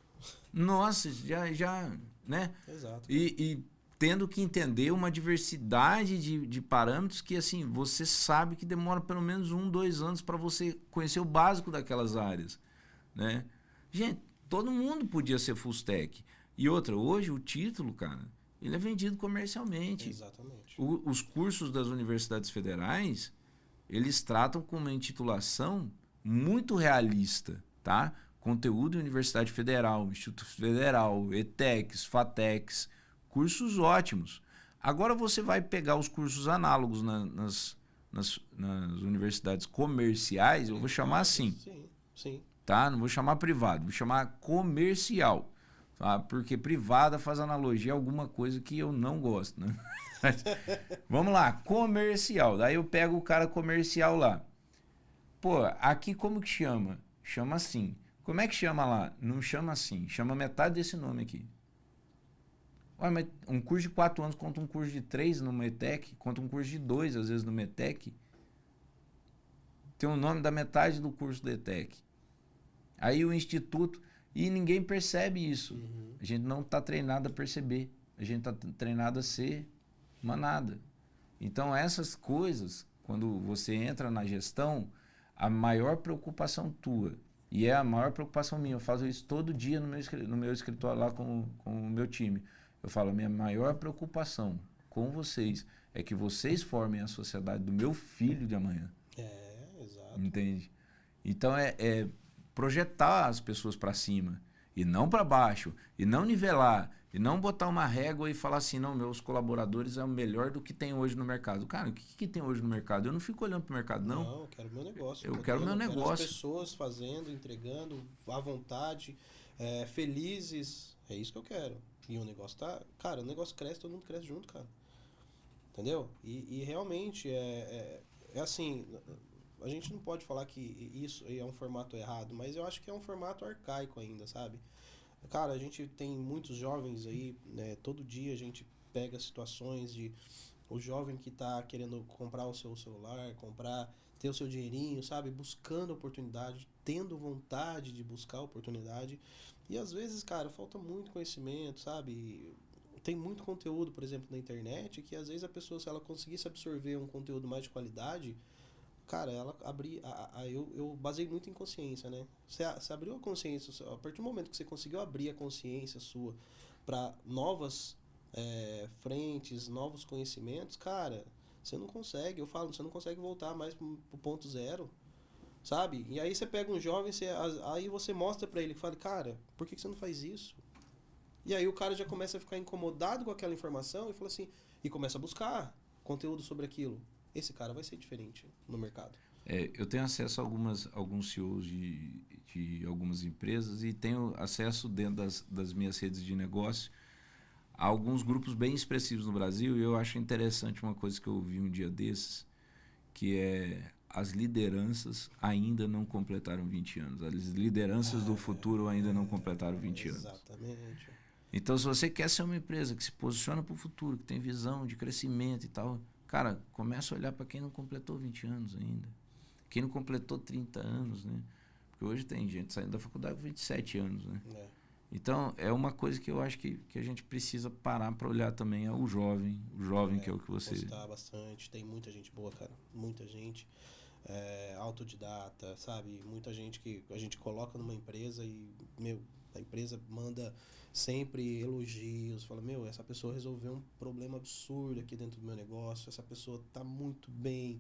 Nossa, já né? Exato. E tendo que entender uma diversidade de parâmetros que, assim, você sabe que demora pelo menos 1, 2 anos para você conhecer o básico daquelas áreas, né? Gente, todo mundo podia ser full stack. E outra, hoje o título, cara, ele é vendido comercialmente. Exatamente. Os cursos das universidades federais, eles tratam com uma intitulação muito realista, tá? Conteúdo em Universidade Federal, Instituto Federal, ETECs, FATECs, cursos ótimos. Agora você vai pegar os cursos análogos nas universidades comerciais, eu vou chamar assim, Sim. tá? Não vou chamar privado, vou chamar comercial, tá? Porque privada faz analogia a alguma coisa que eu não gosto, né? Mas, vamos lá, comercial. Daí eu pego o cara comercial lá. Pô, aqui como que chama? Chama assim. Como é que chama lá? Não chama assim. Chama metade desse nome aqui. Ué, mas um curso de 4 anos contra um curso de 3 no METEC, contra um curso de 2, às vezes, no METEC. Tem o nome da metade do curso do ETEC. Aí o instituto... E ninguém percebe isso. Uhum. A gente não está treinado a perceber. A gente está treinado a ser manada. Então, essas coisas, quando você entra na gestão, a maior preocupação tua, e é a maior preocupação minha, eu faço isso todo dia no meu escritório lá com o meu time. Eu falo, a minha maior preocupação com vocês é que vocês formem a sociedade do meu filho de amanhã. Exato. Entende? Então, é projetar as pessoas para cima e não para baixo, e não nivelar, e não botar uma régua e falar assim, não, meus colaboradores é o melhor do que tem hoje no mercado. Cara, o que tem hoje no mercado? Eu não fico olhando para o mercado, não. Não, eu quero meu negócio. Eu quero meu negócio. Quero as pessoas fazendo, entregando, à vontade, felizes. É isso que eu quero. E o negócio tá... Cara, o negócio cresce, todo mundo cresce junto, cara. Entendeu? E realmente, é assim... A gente não pode falar que isso é um formato errado, mas eu acho que é um formato arcaico ainda, sabe? Cara, a gente tem muitos jovens aí, né? Todo dia a gente pega situações de o jovem que tá querendo comprar o seu celular, ter o seu dinheirinho, sabe? Buscando oportunidade, tendo vontade de buscar oportunidade. E às vezes, cara, falta muito conhecimento, sabe? Tem muito conteúdo, por exemplo, na internet, que às vezes a pessoa, se ela conseguisse absorver um conteúdo mais de qualidade, cara, ela abrir. Eu baseio muito em consciência, né? Você abriu a consciência, a partir do momento que você conseguiu abrir a consciência sua para novas frentes, novos conhecimentos, cara, você não consegue, você não consegue voltar mais pro ponto zero, sabe? E aí você pega um jovem, aí você mostra para ele, fala, cara, por que você não faz isso? E aí o cara já começa a ficar incomodado com aquela informação e fala assim, e começa a buscar conteúdo sobre aquilo. Esse cara vai ser diferente no mercado. Eu tenho acesso a alguns CEOs de algumas empresas e tenho acesso dentro das minhas redes de negócio a alguns grupos bem expressivos no Brasil, e eu acho interessante uma coisa que eu vi um dia desses, que é as lideranças ainda não completaram 20 anos. As lideranças do futuro ainda não completaram 20 anos. Exatamente. Então, se você quer ser uma empresa que se posiciona para o futuro, que tem visão de crescimento e tal, cara, começa a olhar para quem não completou 20 anos ainda. Quem não completou 30 anos, né? Porque hoje tem gente saindo da faculdade com 27 anos, né? Então, é uma coisa que eu acho que a gente precisa parar para olhar também o jovem que é o que você... Postar bastante, tem muita gente boa, cara, muita gente autodidata, sabe? Muita gente que a gente coloca numa empresa e, meu, a empresa manda sempre elogios, fala, meu, essa pessoa resolveu um problema absurdo aqui dentro do meu negócio, essa pessoa tá muito bem,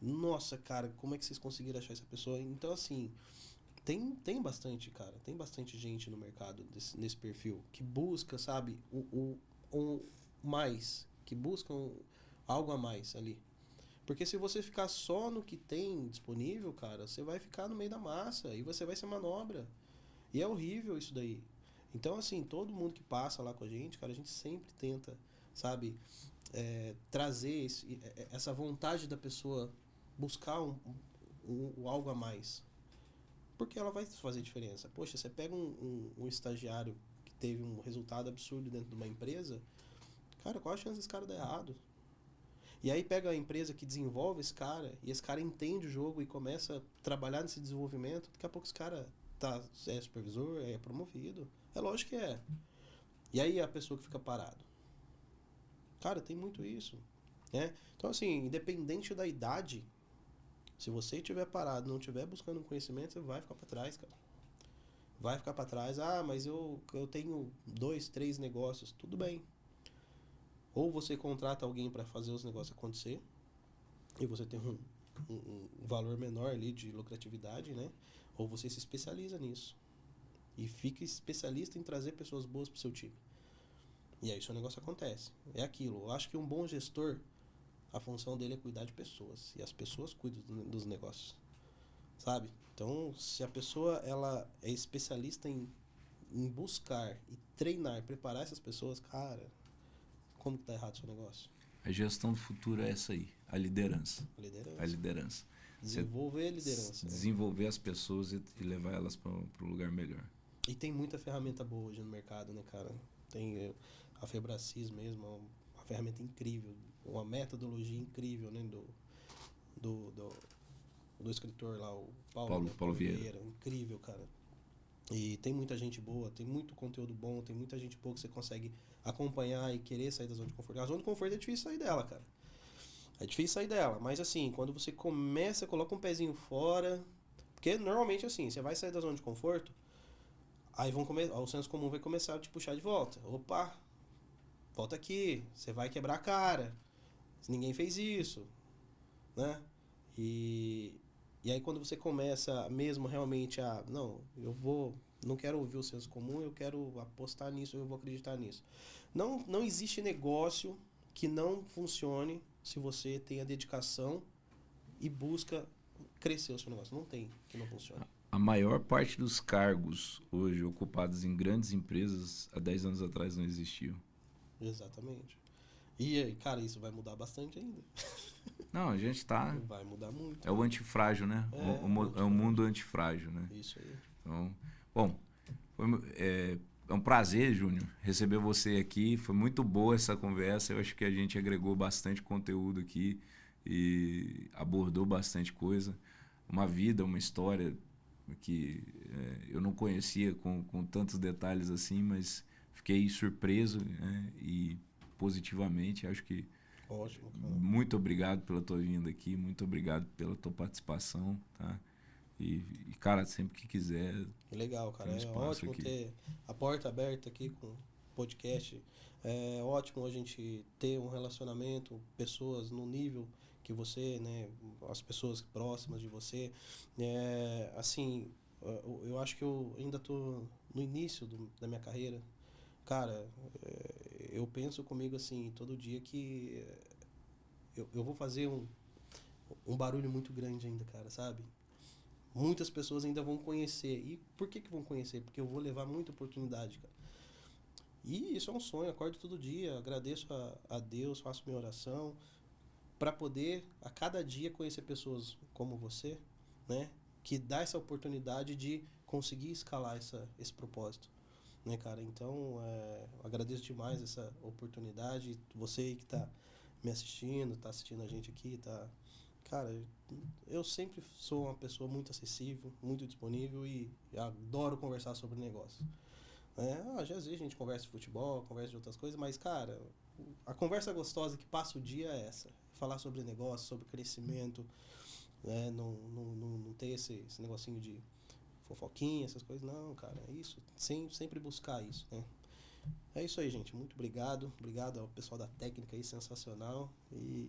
nossa, cara, como é que vocês conseguiram achar essa pessoa? Então, assim... Tem bastante, cara. Tem bastante gente no mercado nesse perfil que busca, sabe, o mais. Que buscam algo a mais ali. Porque se você ficar só no que tem disponível, cara, você vai ficar no meio da massa e você vai ser manobra. E é horrível isso daí. Então, assim, todo mundo que passa lá com a gente, cara, a gente sempre tenta, sabe, trazer essa vontade da pessoa buscar algo a mais. Porque ela vai fazer diferença. Poxa, você pega um estagiário que teve um resultado absurdo dentro de uma empresa, cara, qual a chance desse cara dar errado? E aí pega a empresa que desenvolve esse cara, e esse cara entende o jogo e começa a trabalhar nesse desenvolvimento, daqui a pouco esse cara é supervisor, é promovido. É lógico que é. E aí a pessoa que fica parado. Cara, tem muito isso. Né? Então, assim, independente da idade, se você estiver parado, não estiver buscando um conhecimento, você vai ficar para trás, cara. Vai ficar para trás. Ah, mas eu tenho 2, 3 negócios. Tudo bem. Ou você contrata alguém para fazer os negócios acontecer, e você tem um valor menor ali de lucratividade, né? Ou você se especializa nisso. E fica especialista em trazer pessoas boas para o seu time. E aí seu negócio acontece. É aquilo. Eu acho que um bom gestor, a função dele é cuidar de pessoas. E as pessoas cuidam dos negócios. Sabe? Então, se a pessoa ela é especialista em buscar e treinar, preparar essas pessoas, cara, como que tá errado o seu negócio? A gestão do futuro é essa aí, a liderança. A A liderança. Desenvolver a liderança. Desenvolver as pessoas e levar elas para um lugar melhor. E tem muita ferramenta boa hoje no mercado, né, cara? Tem a Febracis mesmo, uma ferramenta incrível, uma metodologia incrível, né, do escritor lá, o Paulo Vieira. Incrível, cara. E tem muita gente boa, tem muito conteúdo bom, tem muita gente boa que você consegue acompanhar e querer sair da zona de conforto. A zona de conforto é difícil sair dela, cara. É difícil sair dela, mas assim, quando você começa, coloca um pezinho fora... Porque normalmente assim, você vai sair da zona de conforto, aí o senso comum vai começar a te puxar de volta. Opa, volta aqui, você vai quebrar a cara. Ninguém fez isso, né? E aí quando você começa mesmo realmente a... Não, não quero ouvir o senso comum, eu quero apostar nisso, eu vou acreditar nisso. Não existe negócio que não funcione se você tem a dedicação e busca crescer o seu negócio. Não tem que não funcione. A maior parte dos cargos hoje ocupados em grandes empresas há 10 anos atrás não existiam. Exatamente. E, cara, isso vai mudar bastante ainda. Não, a gente tá... Vai mudar muito. É o antifrágil, né? É o mundo antifrágil, né? Isso aí. Então, bom, é um prazer, Júnior, receber você aqui. Foi muito boa essa conversa. Eu acho que a gente agregou bastante conteúdo aqui e abordou bastante coisa. Uma vida, uma história que eu não conhecia com tantos detalhes assim, mas fiquei surpreso, né? E positivamente, acho que... Ótimo, cara. Muito obrigado pela tua vinda aqui, muito obrigado pela tua participação, tá? E cara, sempre que quiser... Legal, cara. É ótimo aqui. Ter a porta aberta aqui com o podcast. É ótimo a gente ter um relacionamento, pessoas no nível que você, né? As pessoas próximas de você. Assim, eu acho que eu ainda tô no início da minha carreira. Cara, eu penso comigo assim, todo dia que eu vou fazer um barulho muito grande ainda, cara, sabe? Muitas pessoas ainda vão conhecer. E por que vão conhecer? Porque eu vou levar muita oportunidade, cara. E isso é um sonho, acordo todo dia, agradeço a Deus, faço minha oração, para poder a cada dia conhecer pessoas como você, né, que dá essa oportunidade de conseguir escalar esse propósito, né, cara? Então, eu agradeço demais essa oportunidade. Você aí que tá me assistindo, tá assistindo a gente aqui, tá... Cara, eu sempre sou uma pessoa muito acessível, muito disponível e adoro conversar sobre negócio. Às vezes a gente conversa de futebol, conversa de outras coisas, mas, cara, a conversa gostosa que passa o dia é essa. Falar sobre negócio, sobre crescimento, né? Não ter esse negocinho de fofoquinha, essas coisas. Não, cara, é isso. Sempre buscar isso, né? É isso aí, gente. Muito obrigado. Obrigado ao pessoal da técnica aí, sensacional. E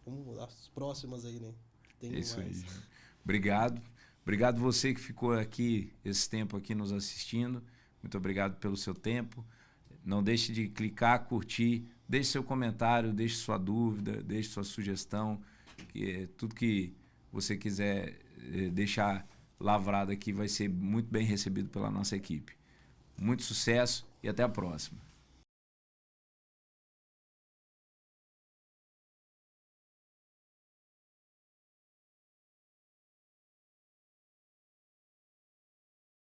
vamos às próximas aí, né? Tem Isso mais. aí. Obrigado. Obrigado você que ficou aqui esse tempo aqui nos assistindo. Muito obrigado pelo seu tempo. Não deixe de clicar, curtir, deixe seu comentário, deixe sua dúvida, deixe sua sugestão, que tudo que você quiser deixar lavrado aqui vai ser muito bem recebido pela nossa equipe. Muito sucesso e até a próxima.